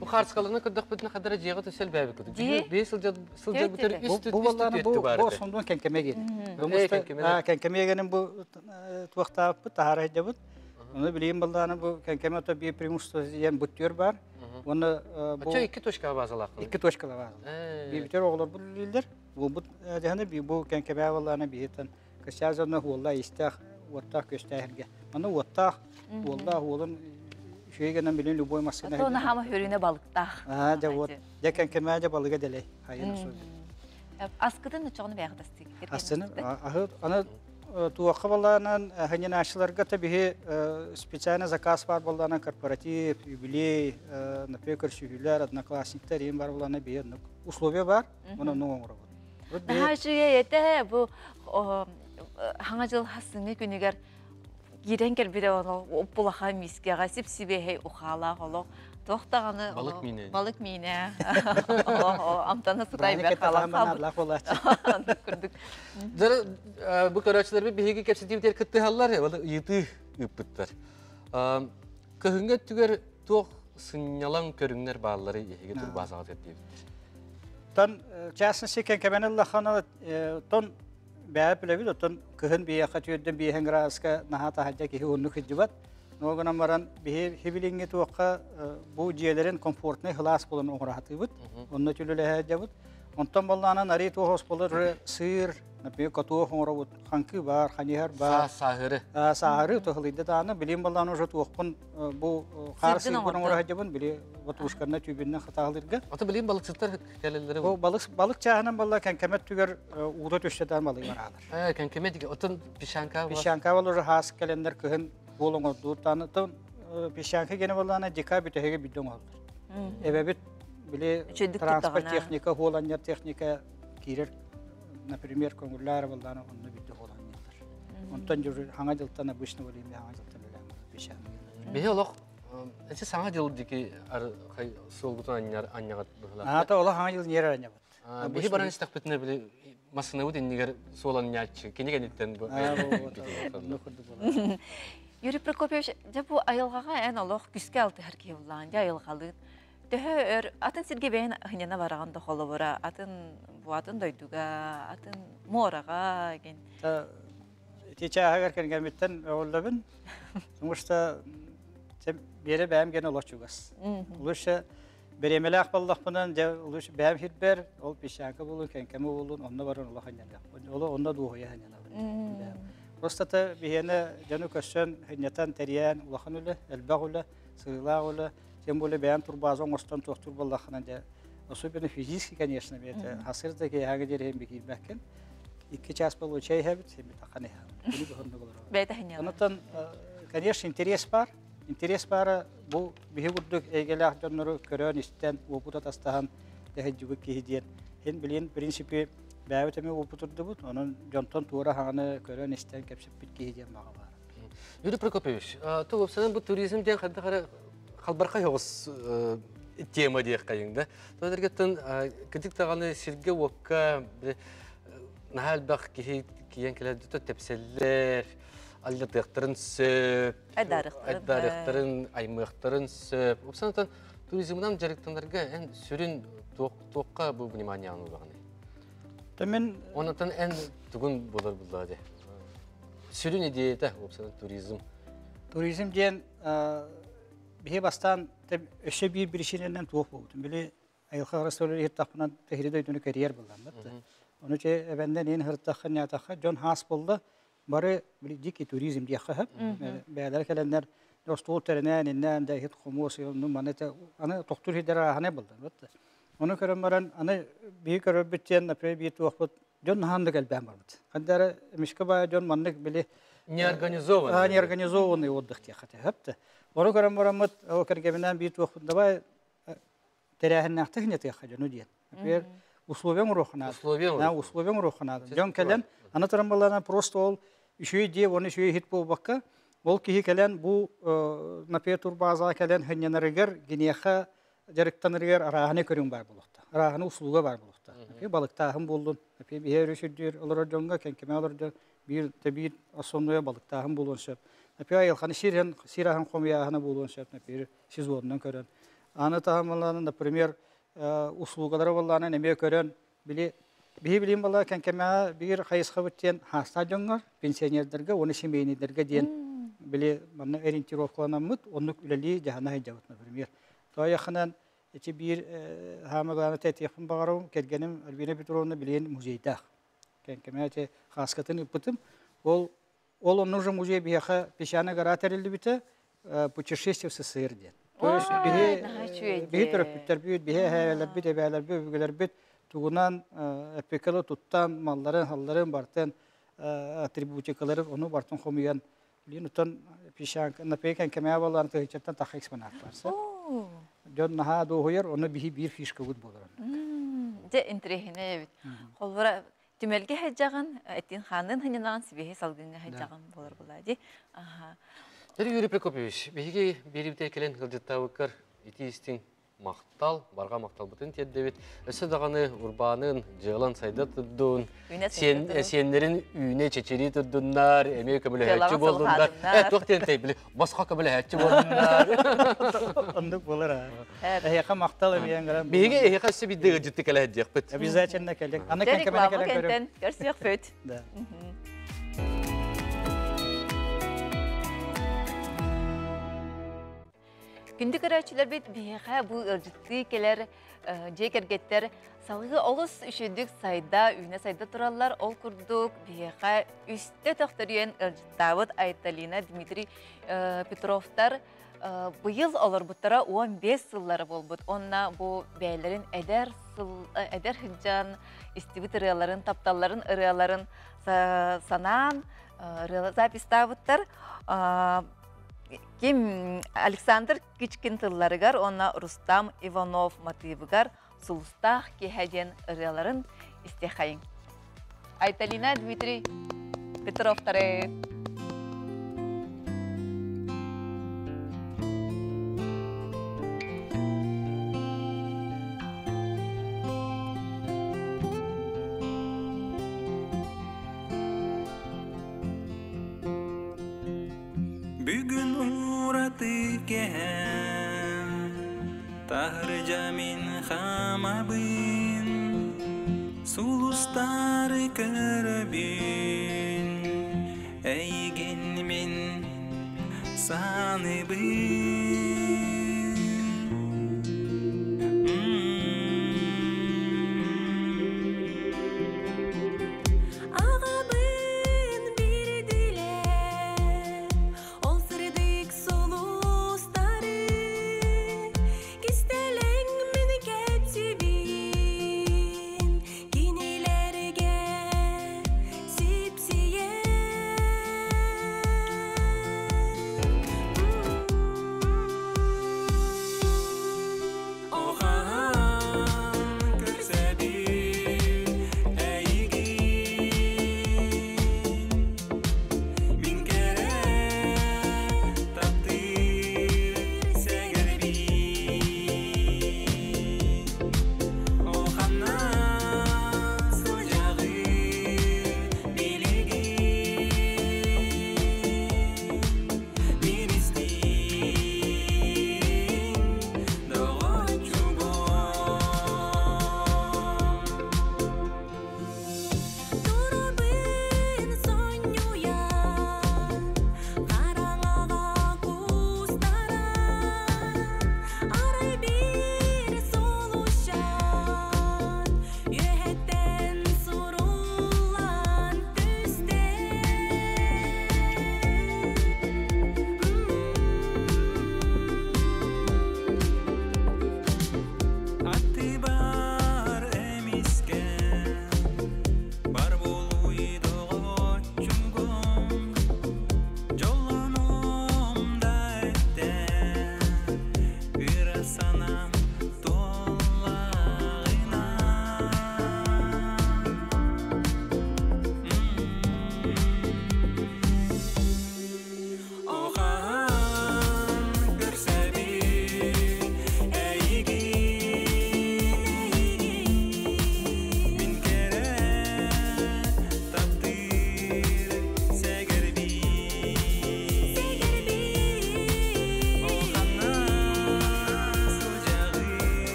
Bu karşıkalığına kırdık bütüne kadar ciğer tüsel bäbi kırdık. Bir sılca biter üstü bu bu sondan kenkeme geldi. Kenkeme gelin bu tuğakta bu tahara edebut. Onu bileyim baldan bu kenkeme to bir primusto diyen butyor var. Onu bu iki toşka bazalaq. İki toşka var. Bir biter oğlar bu lildir. Bu dehne bir bu kenkeme vallahi bir tan. Kaşazana vallahi istah ortak gösterge. Onu ortak vallahi oğlun Şeygenen bilin lüboy maskına. Hatta ona hama hörüne balıkta. Ha, cevot. Dekan kemece balığa dele. Hayır söyle. Askıdan uçağını beğendistik. Aslında, ana tuğakı vallanan hani naşlarga tabii spesiyal zakaz var vallanan korporatif, юбилей, например, şehirler, adına klasikler yem var vallanan bir условия var. Ona ne olur? Daha şeye yete bu hangacıl hasını günüger Giren bir onu opulaha miskega sipsibehey uhala holo toxtağını balık mine amtana sutay ber Allah kolaydı. Bu kararçılar bir hegi kapsiti bir kıttı hallar ya yıtı ıpıtlar. Kahınga tüger toq sınyalan körünler bağları hegi dur bazağıt etdi. Tan çasın siken kemen Allah xana ton Bäp lebi ton kıhın bir yakat yönden bir hengraska nahata hacca ki onu hicbat Noğunam varan hibilingi tuğqa bu ciyelerin komfortuna hılas bulun oğrahatı bud. Onunla tülüle həcabud. Ondan ballana nari tuğos bulur sığır, napiyo katuğu hoğra bud. Hankı var, hanihar var. Sahırı. Sahırı tuğlıydı dağını. Bilim ballana oja tuğqun bu qar sığır bulun oğrahacabun. Bili vatuşkarına tübünden xatağılırga. Ata bileyim balıkçılar gelirleri Bu balık çağının balla kenkemet tüger uğda töşteden balığı var alır. Kankeme dige otun pişanka var. Pişanka olur has kalender kıhın bulun oldu. Tanıtın pişanka gene ballana dika bütehege bidon olur. Ebebit bile Çöldük transport tutağına. teknika, holanyer teknika girer. Например, konular ballana onu bidon holanyerler. Ondan jür hanga jıltan abışны olayım hanga jıltan bilen pişanka. Bihe olaq, ece sana jıl diki ar kay solgutun anyagat bıhla. Ata ola hanga jıl yer aranya bat. Bihe baran istak bitne bile masına bu dinniger solan nyatçı. Kene genitten bu. Юрий Прокопьевич, жа бу айылгаға ән олох күске алты һәрке булган, жа айылгалыт. Төһөр атын сирге бәйен хыняна бараган да холы бара, атын бу атын дойдуга, атын морага ген. Тече агар кергәметтен оллабын. Соңышта бере бәм генә олачугас. Улыша беремеле акбаллахпынан жа улыш бәм хитбер, ол пишанка булу, кенкеме булу, онда баран Аллах ханьяда. Ола онда дуһая ханьяда. Просто бihene canı köşen hünneten teriyen ulakhanule elbağule sığılağule sembolü beyan turbazon ostan tohtur ballahana da особенно физически конечно бете hasırda ki hage derem bir bakın iki час bol çay habit hem takane ha bunu bahanda olur. Бәйtä хыняна. Ondan конечно интерес var bu bihi guduk egelah canları körön isten bu putat astahan tehcübü ki hediyen hen bilen prinsipi Bäweteme oputurdu bu. Onun jonton tuğra hany körön isten kepsip bitki hediyen bağı var. Юрий Прокопьевич, то вопсанан бу туризм ден хадда хара халбарка йогус тема диек кайыңда. То дергеттен кидик таганы сирге вокка нахал бак киен келеді то тепселлер, аллатыктырын сөп, айдарыктырын, аймыктырын сөп. Вопсанан туризмнан жарыктандарга эн сүрүн тоққа бу внимание алынбаганы. Temin Ondan en tugun bular bulladı. Sürün ideyete opsiyon turizm. diyen bihe bastan öşe bir işinden tuhaf oldu. Bile ayılka arasıyla hirtahından tehride dönük kariyer bulan. Onu ce benden en hirtahın ya tahı John Haspol'da bari bile diki turizm diye hep. Beyler kelenler dostluğu terenen innen de hit komosu onun manete ana doktor hidera hane bulan. Onu körümlerin ana büyük örübütyen napre bir tuhaf John Han'da gelbem vardı. Kadar mişkaba John manlık bile неорганизованный отдых те хотя хапты. Onu görüm varamıt o kergeminden bir tuhafında var terahenne tehnet ya hacı nudiyet. Bir условиям ruhuna. Условиям ruhuna. John kelen anlatırımlarına prosto ol işi diye onu işi hit bu bakka. Ol ki kelen bu napye turbaza kelen henyeneriger giniyaha jarıktanırger arahane körüm var bulukta. Arahane usluga var bulukta. Napye balıktahım buldun. Napye bir herüşüdür. Olur jonga kenkeme alırdı. Bir tabi asonluya balıktahım bulun şep. Napye ayılxanı sirahan komiyahına bulun şep. Napye sizondan kören. Anlatahımlarının например uslugaları vallana neme kören bile bilim valla kenkeme bir hayısqa bityen hasta jonga pensionerlerge onu şemeynilerge diyen bile bana orientirowklanamıt onluk üleli jahana hejawat например. Toyaxanan içi bir hamagana tetiyapın bağırım kergenim Albina Petrovna bilen muzeyda. Kenkeme haskatın ipıtım. Ол он уже музей бияха пешана гаратерилди бите путешествие в СССР ден. То есть бие төрөпүттөр бүт, бие хәлләр бит, әбәләр бит, бүгеләр бит. Тугунан эпекалы туттан малларын, халларын бартын атрибутикалары onu бартын хомыян. Линутан пешан напекен кеме балларын тәһичәттән тахы экспонат барса. Жон наха доһойер, onu bir fişka gut болар. Же интерехне бит. Холбара Тимелге хәҗәгән, әтин ханын хыннан сибеһе салгынга хәҗәгән булыр булади. Аха. Юрий Прокопьевич, биге берибте келен кылдыттавыккар итистин мактал, барга мактал бутын теддебит. Өсө даганы урбанын жыгылан сайда турдун. Сенлерин үйне чечери турдуннар, эме көмөлө хәччи болдундар. Токтен тейбили, башка көмөлө хәччи болдундар. Андык булар. Яка мактал эмен гәрәм. Биге яка сибидеге житти келе хәҗәк бит. Обязательно келек. Аны кенкеме келек. Көрсөк фөт. Күндік әрәчілер бет бейеға бұл ылжытты келер жекергеттер салғы олыс үшіндік сайда, үйіне сайда тұралар, ол күрдік бейеға үсті тоқтырыен ылжыттауыд Айталина Дмитрий Петровтар бұйыл олар бұттара 15 сыллары бол бұд. Онна бұл бәйлерін әдер хүджан, істібіт ұрыяларын, тапталарын, ұрыяларын санан запистауыттар. Кем Александр Кичкинтылларыгар, онна Рустам Иванов мотивыгар, Сулустах кехәден ұрыяларын істехайын. Айталина Дмитрий Петровтары. Bugün uğradı kem Tahırca min hamabin Sulustarı körabin Eygen min sanıbin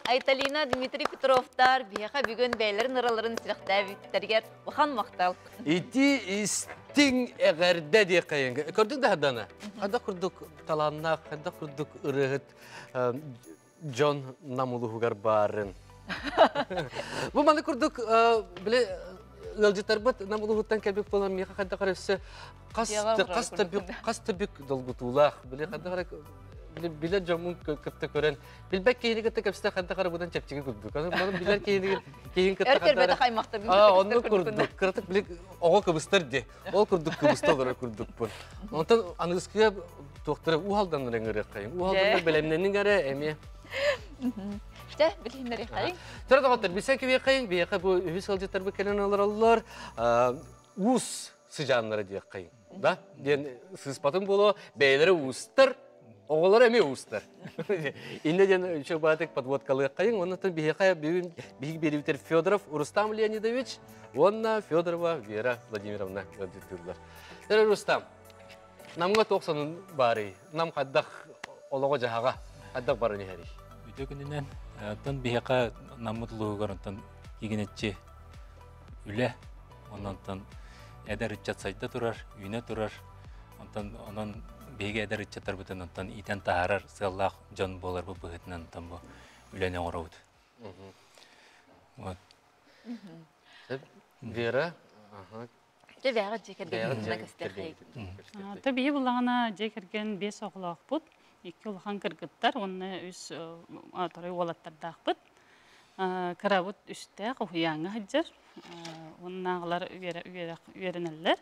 Айталина Дмитрий Петровтар бияқа бүгін бәйлерін ұраларын сіліқті әбіттергер бұқан мақтал. Ити истин әғәрді де қайынғы. Көрдің де ғадана? Ада құрдық таланнақ, ада құрдық ұрығыт. John namuluğugar barın. Bu manda kurduk bile ılcıtarbıt namuluğuttan kelbek bolan miha kadda karısı kasta büyük dolgutulaq bile kadda karı bile jamun kıtta kören bilbek keyini kıtta kapsıda kadda karı budan çepçigi kurduk. Bana biler keyin kıtta kadda. Erkerbete kaymakta bir Onu kurduk. Kırtık bile oğa kıbıstar de. O kurduk kıbısta olarak kurduk bu. Ondan anıskıya doktora u haldan rengere kayın. U haldan belemnenin gare emi. İşte bilimleri kayın. Sonra da hatır bilsen ki bir kayın bu ühüs alcıtlar bu kelen alırlar. Us sıcanları diye kayın. Da diyen sıspatın bulu beylere ustar. Oğullar emi ustar. İnne diyen şu batık подводкалы kayın. Ondan bir kayın bir biter Fyodorov Rustam Leonidovich. Onunla Fyodorova Vera Vladimirovna öldürdüler. Sonra Rustam. Namga 90'ın bari. Nam kaddak olağı jahaga. Kaddak barı ne heri. Ödegününden tan bihaka namutluğugar ondan yiginetçi üle ondan eder içat sayda durar, üne durar. Ondan bege eder içatlar bütün ondan iten taharar sallah can bolar bu bıhıtından ondan bu ülene oravud. Vera. De vera cekergen nakastekay. Tabii bulağına cekergen 5 oğlaq bud. 2 ulğan kırgıttar, onu üs atoray olattardaq Karabut üstte qohuyanğı hıcır. Onun ağlar üyereneller.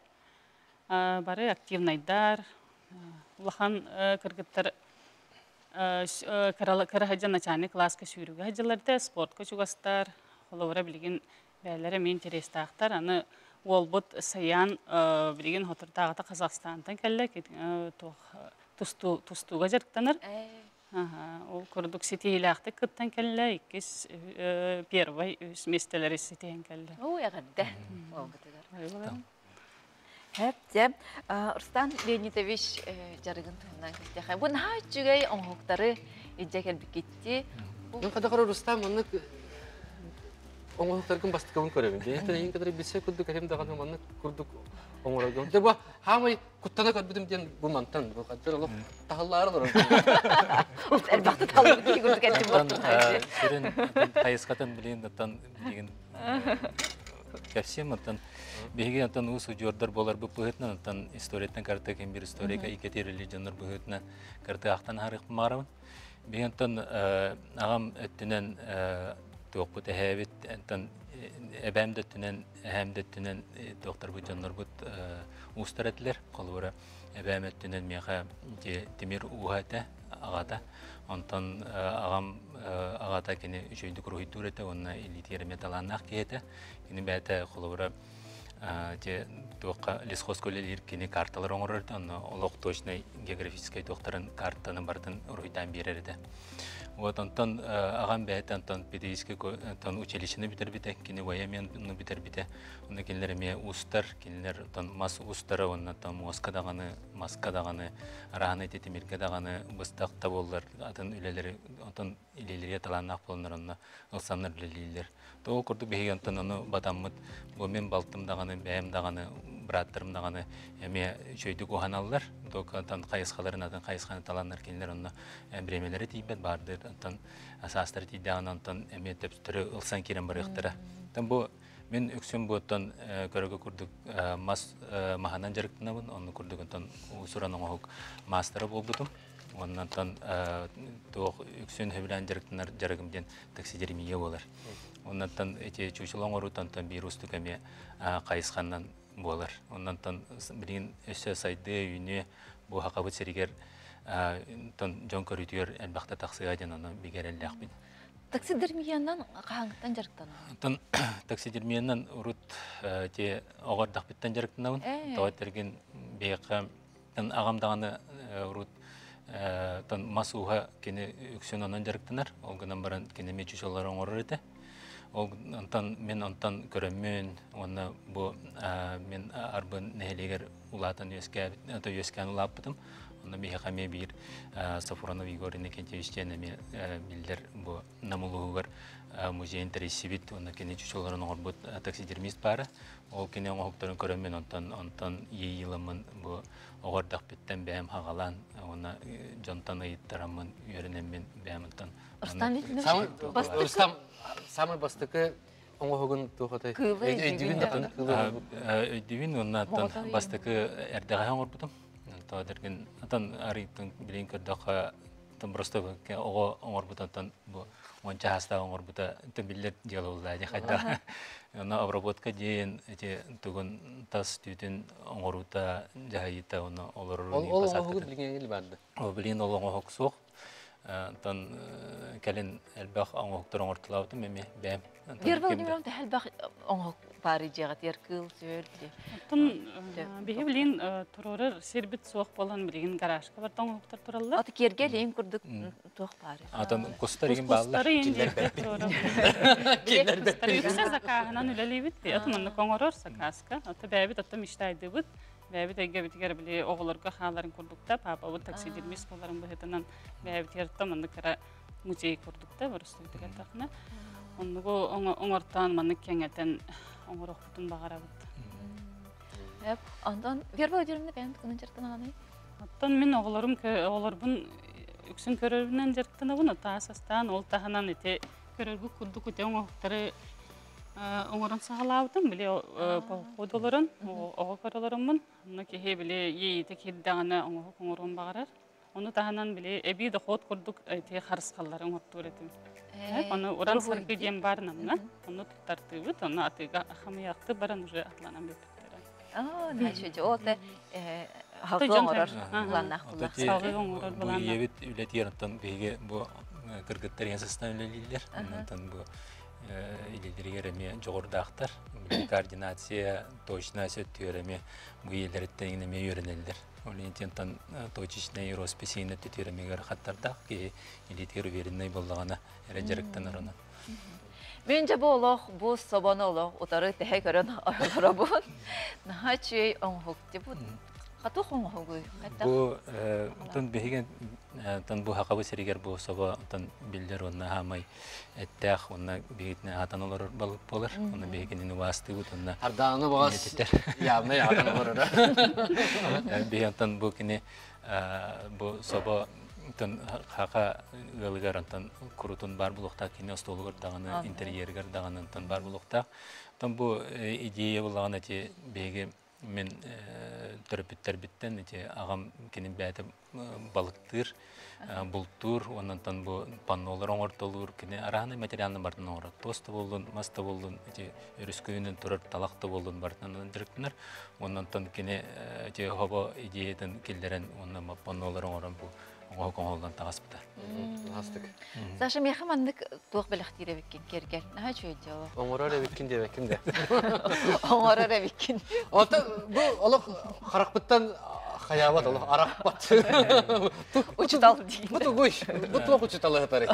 Bari aktivnaydar. Ulğan kırgıttar kara hıcı naçani klaska sürüge hıcılarda sportka çugastar. Olavara bilgin bəylərə men interestaqtar. Anı olbut sayan bilgin hoturdağıda Qazaxstan'dan kelle tustuğa jarıktanır. O kurduk sitiyilaqtı kıttan kelle ikis первый üs mesteleri sitiyen kelle. O yağıdda. Hep de Rustam Leonidovich jarıgın tuğundan kıstaqay. Bu naha cügey onhuktarı iccekel bikitti. Ben kadar Rustam onu onhuktarkın bastıkavun körevim. Ben kadar bilse kurduk hem de kadar onu kurduk onhuktarkın. De bu hamay kuttana kadar diyen bu mantan bu kadar Allah tahallar olur. Elbette talı bir kurduk ettim bu. Serin kayıskatan bilin datan bilin Kapsiyam atan bihgi atan usu jordar bolar bu pıhıtna atan istoretten karta kim bir istorika iketi religionlar pıhıtna karta aktan harik maravan bihgi atan ağam ettinen toqut ehevit atan ebem dettinen hem dettinen doktor bu canlar bu ustaretler qalvara ebem ettinen miha demir uhata agata ondan ağam ağata kini üçüncü ruhi durete onna ilitiyere metalannak kiyete kini bete qalvara те тоқа лесхозкөлелер кини карталар оңорорды аны олох точный географический докторын картаны бардын руйдан берерди. Вот онтон аган бет онтон педагогический онтон училищени битербите кини военный битербите. Оны кинилер ме устар кинилер онтон мас устары онтон маскадаганы раханы тетимиркедаганы быстакта боллар атын үлелери онтон илелерге таланак болнор онна ылсаннар үлелилер. То курдук беген онтон аны батаммыт бу мен балтым даганы бәйім дағаны, браттырым дағаны әме жөйді қоғаналылар. Тоқатан қайысқаларын атын қайысқаны таланлар келінер онына әмбіремелері тейбет барды. Асастары тейдіған антон әме тәп түрі ұлсан керен бар ұқтыра. Мен өксен бұттан көрігі күрдік маханан жарықтына бұн. Оны күрдік антон ұсыран оңық мастері бол бұтым. Онын антон өксен хөбілен жарықтынар жарығымден таксидермейе болар. Ondan ete çocuklar orutan bir ustu kemi kayıskandan bolar. Ondan birin öse saydı yünü bu hakabet seriger John Corridier elbette taksiyadan onu bir gerellek bin. Taksidermiyandan kahangtan jarıktan. Ondan taksidermiyandan urut te ağır dakbitten jarıktan avun. Tavattergin beyka ağam dağını urut masuha kini öksün onan jarıktanar. Olgunan baran kini meçuşalar oğurur ete. Men ondan görümün, onu bu men arbın nehliger ulatan yösken ulapıdım. Онна бихақаме бир Сафуранов Егор Иннокентьевичтен эми билдер бу намулугар музейин тересибит, онна кене чучоларын оңорбут таксидермист бары. Ол кене оңоктарын көрөммен онтон ийыламын бу оғырдақ биттен бәйім хағалан, онна жонтан айыттарамын үйерінеммен бәйімінтан. Рустам, самый бастыкы оңоғығын туғатай. Өйдігін дақын кылы. Өйдігін онна бастыкы әрдіға оңорбутым. Тоодерген атан арыйтын билин көрдөкө просто ого оңорбутан бу онча хаста оңорбута билер диалогла же хайда на обработка дейин эти тугун тас түтүн оңорута жайыта оны олорун ол билген ел барды. Ол билин ол оңоксок тан келин элбах оңоктор оңортулабытым эми бэм. Бир Владимировна хелбах оңок бары жагат еркыл сөйлди. Тун биги билин турурыр сербит суак болан билген гаражга бар оңоктор туралла. Аты кергелейм курдук туак бары. Атан костарыгын баалар. Киллер бет. Закаханан үлелебит. Атман коңорор сакаска. Аты бәбит аты миштайды бит. Бәбит эге битгер биле огларга халарын курдукта, папа бу таксидермис боларын бетенен бәбит ертамын кара музей курдукта барыстык деген такна. Онуго оңортан маны кеңетен оңорохтун багарабыт. Андан вербо жүрүндө бәм күнүн жертан аны. Аттан мен огларбын үксүн көрөрүнөн жертан буну таасастан ол таханан эте көрөргү курдук өтө оңоктары оңорон сагалабытым биле подолорун ого көрөлөрүмүн. Мына кеhe биле ийите кирдаганы оңорон багарар. Onu tahanan bile ebi de hot kurduk te harskaları oңорту öğretim. Onu oran sarkı diyen var namna. Onu tutartıbıt, onu atıga hamayaktı baran уже atlana bepettere. Näçe o da halkı oңорор kullannak kulak. Sağlığı oңорор bulanlar. Bu yevit ületi yarattan bege bu kırgıtlar yansısından üleliler. Ondan bu ilerleri remi jogordaktar. Koordinasiya, точность teoremi bu yerlerden yine öğrenildir. Олентентан точечный росписийны тетеремегер хаттарда ки илитер веринный боллагана эрежеректен арана. Менже болох бу собоно олох утары техе көрөн айларабын. Нахачы оңхукты бу. Хату оңхугуй. Бу тон беген тон бу хакабы серигер бу соба тон билдер онна хамай эттах онна бегитне атаналар болар. Онна бегенин васты бу тонна. Арданы багас явны атаналар. Бегентан бу кине бу соба тон хака галыгар тон курутун бар булукта кине столугар даганы интерьергер даганы тон бар булукта. Тон бу идея булаган эти беге мен төрөпүттөр биттен эти агам кинин бәте балыктыр, бултур, ондан тон бу паннолар оңортолур, кине араны материалны бартын оңорот. Тоста болдун, маста болдун, эти өрүскөйүнүн турар талакты болдун бартын директинер. Ондан тон кине эти хобо идеядан келдерен ондан паннолар оңорон бу оңолдан тагаспыта. Hastık. Саша мехамандык туак белехтире беккен кергел. Наха чөйдө. Оңорор эбикин де бекин де. Оңорор эбекин. Ата бу олох харакпыттан хаябат олох аракпат. Учутал дейин. Бу тугуй. Бу туак учуталы хатары.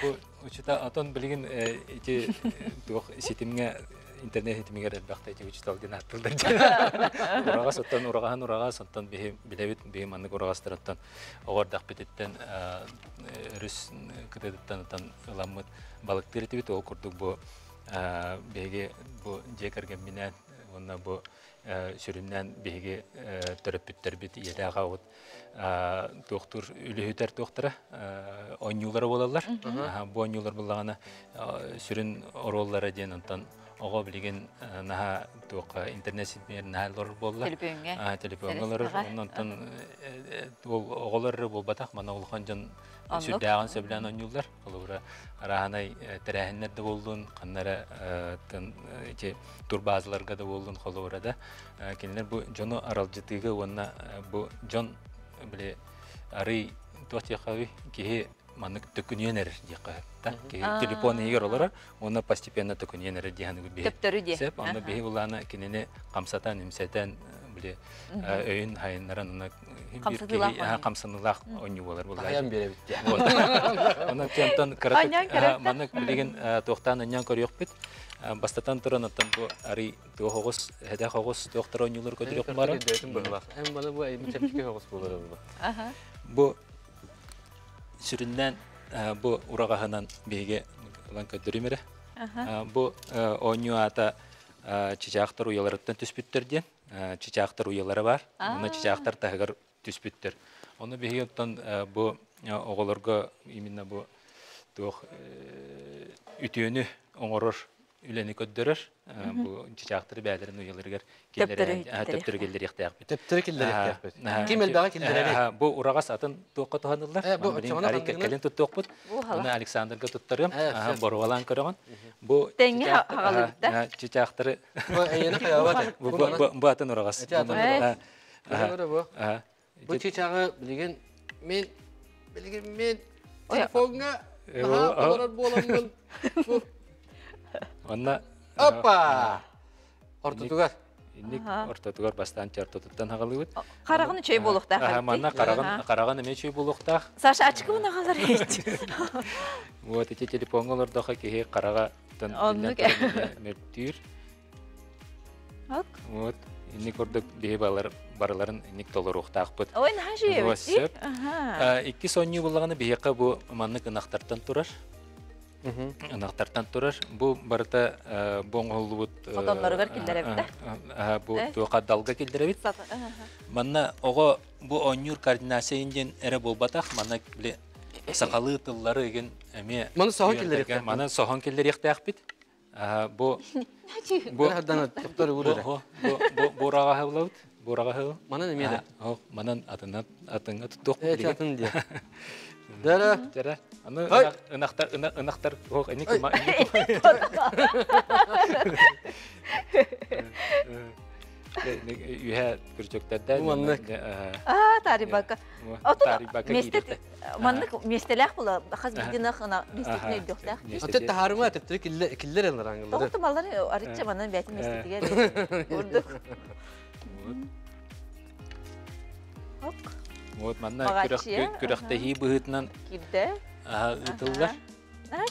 Бу учута атон билген эти туак сетимге интернет этимигер бакта эти учутал ден аттылдар. Урага соттан урага соттан билебит бем аны урагастыраттан огордак бететтен рүс кытыттан ламмыт балыктыр этибит ол курдук бу беге бу жекерген менен онна бу сүрүннән беге төрөпүттөр бит елага вот доктор үлүһүтер доктора оңюлар болалар. Бу оңюлар булганы сүрүн ороллары ден антан ого билген наха тока интернет ситер нахалар болла. Телефонгалар оннан ол оголар болбатак мана улхан жан сүрдәгән сөбелән оңюлар. Олора араханай терәһеннәр дә булдын, каннары эти турбазларга да булдын холорада. Кинләр бу жоно аралҗытыгы онна бу жон биле ары тохтяхави ки манык төкүненер диккатта ки телефон егер олар оны постепенно төкүненер дигән бе. Төптөрү ди. Сеп аны бе буланы кинене камсатан имсәтән биле өйн хайннарын камсанылак оңю болар булар. Аян беребит. Аны тентон карат манык билеген тохтан аннан көрөк бит. Бастатан туран аттан бу ари тоогос хеде хогос доктор онюлар көдүрөк бара. Эм бана бу эми чемчке хогус болор бу. Бу сүрүндөн бу урагаханан биге лан көдүрүмөрө. Бу оню ата чичактар уяларыттан түспүттөрден. Чичактар уялары бар. Мына чичактар тагыр түспүттөр. Оны биге оттан бу оголорго именно бу тох үтөнү оңорор үлени көддөрөр. Бу чичактар бәдерин уяларыгар төптөр келдер яктак бит. Төптөр келдер яктак бит. Ким элбага келдер? Бу урагас атын токко тоганылар. Бу чамана келен туттук бут. Мына Александрга туттарым. Борвалан көрөгөн. Бу Теңге хагалыбыта. Чичактары. Бу эйне каябат. Бу атын урагас. Бу чичагы билген мен телефонга олар боламын. Онна Опа! Ортотугар. Инник ортотугар бастан чартотуттан хагалыбыт. Карагын чөй болукта. Манна караган эме чөй болукта. Саша ачкы мына калар эч. Вот эти телефонголор доха ки карага тан мертир. Вот инник ордук бие бараларын инник толор уктакпыт. Ой, нажы. Икки сонью буллаганы биякка бу манны кынактартан турар. Анахтартан турар. Бу барыта боңголубут. Фотонлоргар килдеребит. Бу тока далга килдеребит. Манна ого бу онюр координацияден эре болбатак. Манна биле сакалы тыллары еген эме. Маны сохон килдерек. Маны сохон килдерек бит. Бу хадан доктор урыр. Бу рага хавлаут. Бу рага хав. Маны немеде? Манан атыңа туттук билген. Атын дия. Дара. Аны ынактар хок эник ма. Юха күрчөктөрдөн. Маннык. Тарибака. Местет маннык местелек була. Хаз бидина хана местетне өйдөктө. Атет тахарыма атет киллер алар аңгылар. Токтомалар арыча манан бәти местетиге. Урдук. Вот манна күрәктә хи быһытнан килде. Ытыллар.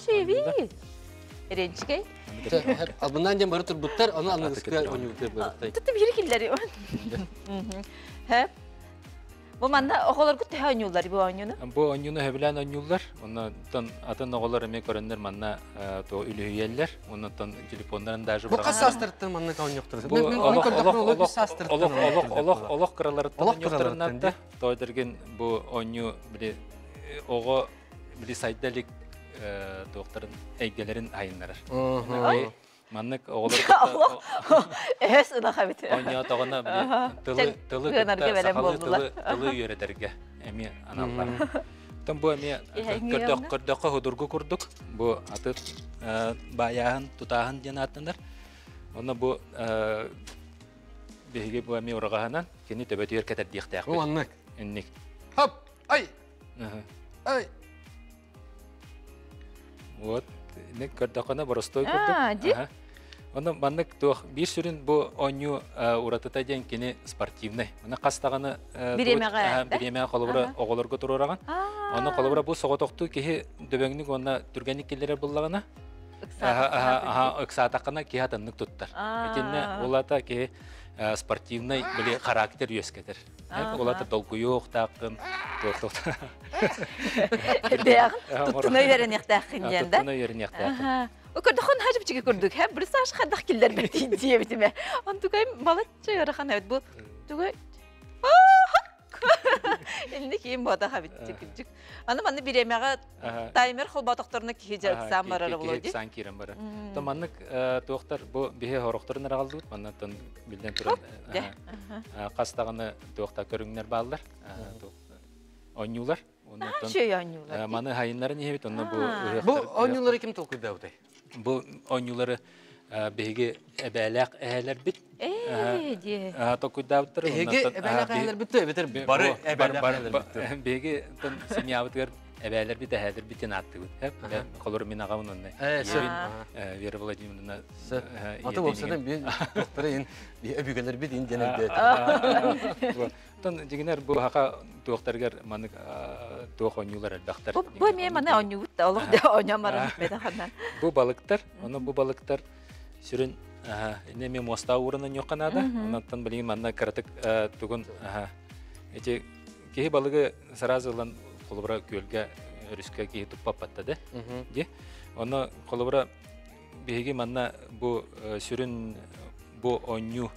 Шеви. Ренчкей. Абынан дем бары турбуттар, аны аңгыскы онютер бырыктай. Тутып бир киллер. Хәп. Бу манда оголор күтә онюлар бу онюны. Бу онюны хәблән онюлар. Оннан атын оголор эме көрәннәр манна то үлүйәлләр. Оннан телефоннан даже бу касастыртын манна онюктыр. Олох кыралар онюктырнан тойдырген бу оню биле ого биле сайдалык докторын әйгелерин айыннар. Маннык оголор эс уна хабит. Онья тагына биле тылы үйрәтергә. Эми аналар. Там бу эми көрдөккө ходургу курдук. Бу аты баягын тутагын жанаттындар. Оны бу беге бу эми урагана кени төбөтөр кетер диктак. Маннык. Инник. Хоп! Ай! Ай! Вот, инник көрдөккө боростой курдук. Оны маннык тох бир сүрүн бу оню уратыта ден кени спортивный. Мына кастаганы биремеге колобура оголорго турураган. Аны колобура бу соготокту ки дөбөңнүк онна түргенник келер буллагана. Ыксатакына ки хатыннык туттар. Экенне улата ки спортивный биле характер үескетер. Улата толкуюк такын токтокта. Дияк туттуна беренек такын жанда. Туттуна беренек такын. Көрдөхөн хажып чиге көрдүк. Һәм бир саш хадак килдер бит диебитиме. Антугай малатча ярахан әйт бу. Тугай. Элне кийин бода хабит чикик. Аны маны биремеге таймер холбатокторуна кийже самарары болду. Сан кирен бара. Таманнык доктор бу бихе хорокторун аралды. Маннан билден турат. Кастаганы доктор көрүңнөр балдар. Онюлар. Маны хайынларын ебет, онна бу онюлары ким толкуйда будай? Бу онюлары беге эбәләк әһәләр бит. Толкуйда бутыр. Беге эбәләк әһәләр бит, бетер бары эбәләк бит. Беге тон синябытыр эбәләр бит әһәләр битен атты бит. Хәп, колор мин агам онны. Вера Владимировна. Аты болсадан бен докторын эбүгелер бит инденәдә. Тон дигенер бу хака докторгар манык тох онюлар албактар. Бу мен мана онют, Аллах да онямар беда ханнан. Бу балыктар, аны бу балыктар сүрін неме моста урынын жоққанада, оннан білген манна каратык тугун эти кеһи балыгы сразу лан колобра көлгө өрүскө кеһи туппап баттады. Ди. Оны колобра беги манна бу сүрүн бу онню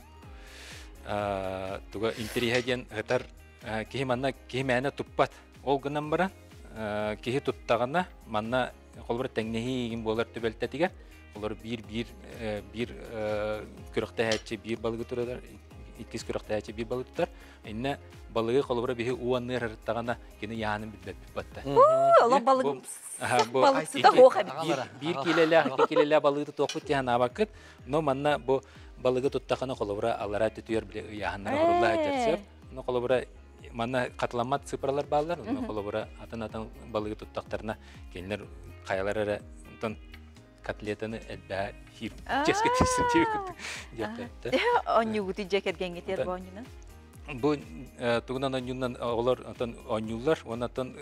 туга интериген гатар кеһи манна кеһи мәне туппат. Ол гынан бара кеһи туттагана манна колобра теңнеһи ин болар төбөлтәтиге. Олар bir көрөктө хәчи bir балыгы туралар. Иткис көрөктө хәчи bir балыгы тутар. Инне балыгы колобра беһи уанны раттагана кене яны билбеп батта. Ол балыгы балыксыда хоха bir kilele балыгы токут яна вакыт, но манна бу балыгы туттагана колобра алара төтүер биле яны хорулла хәчәсеп. Но колобра манна катламат цифрлар баллар, но колобра атан балыгы туттактарына кенлер каялары тон котлетаны элбә хир. Ческә тисен тибек. Япты. Онню гути жекетген кетер бонюна. Бу тугунан оннюнан оголор атын оннюлар, онатан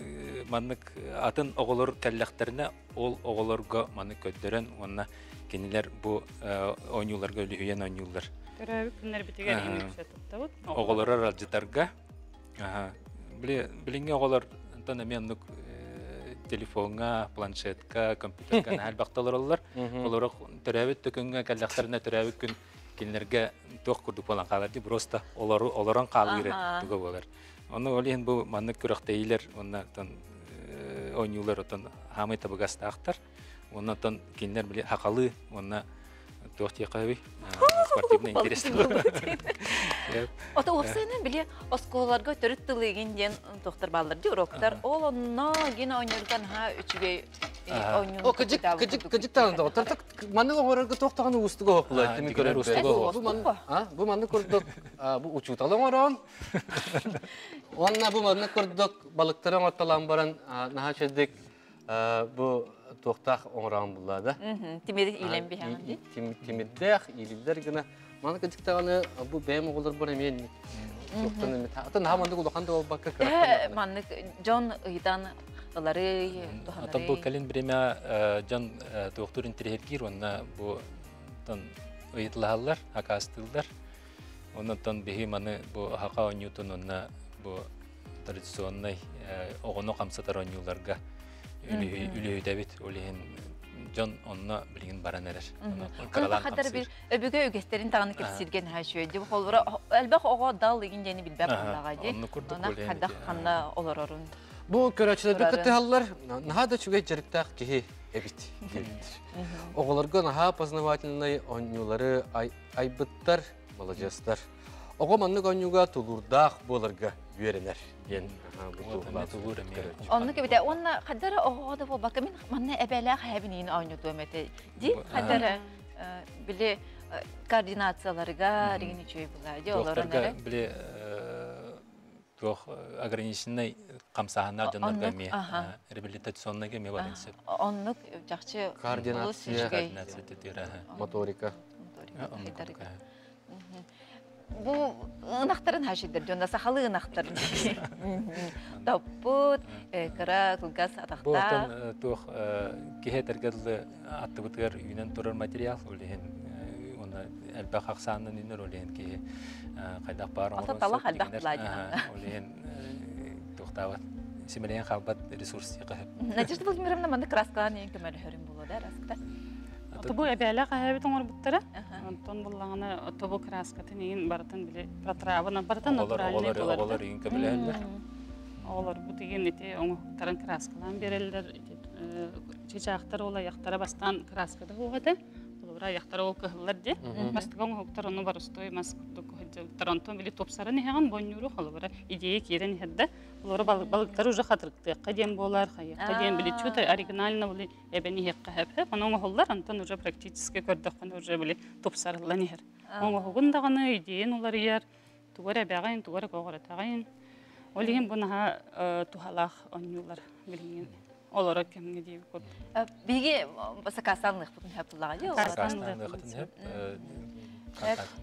маннык атын оголор каллахтарына ол оголорго манны көддөрөн, онна кенелер бу оннюларга үлүйен оннюлар. Төрөбү күннөр битеген имексе топтабыт. Оголорор алжытарга. Билинге оголор антан меннук телефонга, планшетка, компьютерга хәл бакталар алар. Олар төрәбит төкөнгә каллахтарына төрәбит күн кинләргә тох курдук булган каларды просто олардан калыр туга булар. Аны олен бу манны күрәктәйләр, оннан ойнюлар отан хамы табыгастактар. Оннан кинләр биле хакалы, оннан тохти кави спортивный интерес. Ата оксайнан биле осколарга төрөт тылыгын ден доктор баллар ди уроктар. Ол онна гена ойнырган ха үчүгө ойнуу. О кыжык таанда отартак манны орорго токтогон устуга окулат теми көрөр устуга. Бу манны көрдүк. Бу учуталың орон. Онна бу манны көрдүк балыктарын отталан баран нахачедик бу тоқтақ оңыраған бұллады. Тимедік илен бейхаңын де? Тимедік, илілдер гіна. Маны кәдіктағаны бұл бәйім оғылар бұр әмен. Атын хаманды құлықанды ол баққа көріп. Маны Джон ұйдан ұлары, тұханары. Атын бұл кәлін біреме Джон тоқтыр интерегер, онна бұл ұйытылағалар, хақа астылдар. Оннан бейі маны бұл хақа ойнютын, онна бұл традиционный оғыны қамсатар ойнуларға үлөйдәбит олеген Джон онна билген баран әрер. Онда қадар бір өбігі өгестерін тағаны кетсерген әшөй. Деп қолбыра әлбәқ оға дал деген жені білбәк қолаға де. Она қадақ қанна олар орын. Бұл көрәчілер бір күтті халылар, наға да чүгей жарықтақ кеге әбіт. Оғыларға наға познавательный ойнулары айбыттар, молодежстар. Оға маннық ойнуға тұлырдақ боларға үйерінер. Онны көбіде, онна қадары оғады бол бақы мен манна әбәлі қәбінейін ойнуды өметі. Де қадары біле координацияларыға регені чөй бұлады. Тоқтарға біле ограниченный қамсағанар жанларға ме, реабилитационныға ме балансып. Онны жақшы координация, моторика. Бу ынақтарын хашидер, жонда сақалы ынақтарын. Таппут, кара, күлгас, атақта. Бұл отын туқ кехетергерлі атты бұтығар үйінен тұрар материал, олеген әлбәқ ақсанын үйінер, олеген кеге қайдақ бар оңырын Ататалық әлбәқ бұлайды. Олеген туқтауат, семелеген қалбат ресурс еқіп. Надежда Владимировна, маңды краскалан ең көмәлі хөрін болады, раскта. Тобу әбәлі қағабет оңыр бұттыры. Онтон бұллағына тобу краскатын ең барытын біле протравына барытын натуральный боларды. Оғылар ең көмілі әлі. Оғылар бұт еген оңықтарын краскалан берелдер. Чечақтар ола яқтара бастан краскады оғады. Бұлыра яқтара ол көхілер де. Бастыға оңықтар оны бар ұстой маскүрді көхілдер. Онтон біле топсары неғаған бойнюру қолыбыра идея керен еді. Бұлыра балықтар уже қатырықты. Қаден болар, қаден біле чута оригинально біле әбәні еққа әпі. Оның оғылар антон уже практически көрдіққан уже біле топсарылан ер. Оңы ғындағаны идеян олар ер. Туғар әбәғайын, туғар қоғыратағайын. Олеген бұнаға тухалақ ойнулар білген. Олар кемге дейбі көп. Беге сақасанлық бұтын әп бұлаға де? Сақасанлық бұтын әп.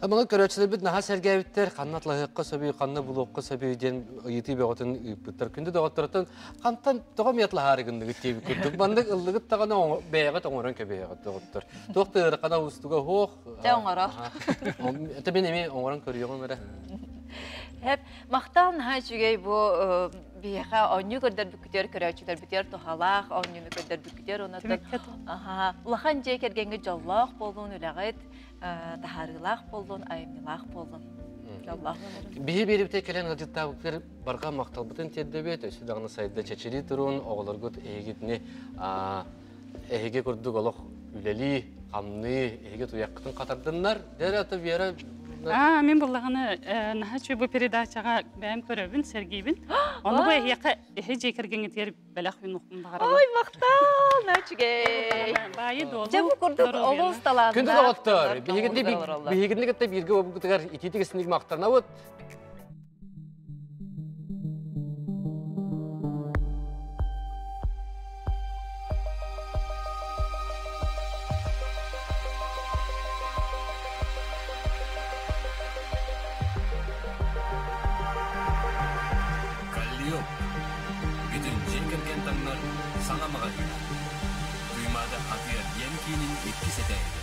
Ama köröçler bit naha sergevitler kanat lahıqqa sabi kanna buluqqa sabi den yiti beğotun bittir kündü doğatırtın kantan doğam yatla hariginde gittiği kürdü. Bandık ıllıgıt tağana beğat oңорон köbeğat doğatır. Doğtır kana ustuga hoq. Te oңora. Tabii nemi oңорон körüyorum mere. Hep maqtan ha çügey bu biha onyu kadar büküter köröçler biter tohalaq onyu kadar büküter ona da. Aha, lahan jekergenge jallaq bolun ulagıt. Taharılaq bolun, aymilaq bolun. Allah. Bihi berip tekelen gıcıttağıklar barqa maqtalbıtın teddebet, südağını sayıda çeçeri turun, oğlar güt eğgitini eğge kurduk oluq üleli, qamlı, eğge tuyaqıtın qatardınlar. Der atı bir ara Мен буллаганы нахачу бу передачага бәм көрөбүн, сергейбин. Оны бу яка жекергенге тер белах юнукмун багара. Ой, мақтал, начгей. Байы долу. Жабу курдук олус таландар. Күнді доғаттар. Бейгінде кетті бірге обуғытығар итетігісіндегі мақтарына өт. Sana mı? Duymada akıyor. Yemkinin etkisi de.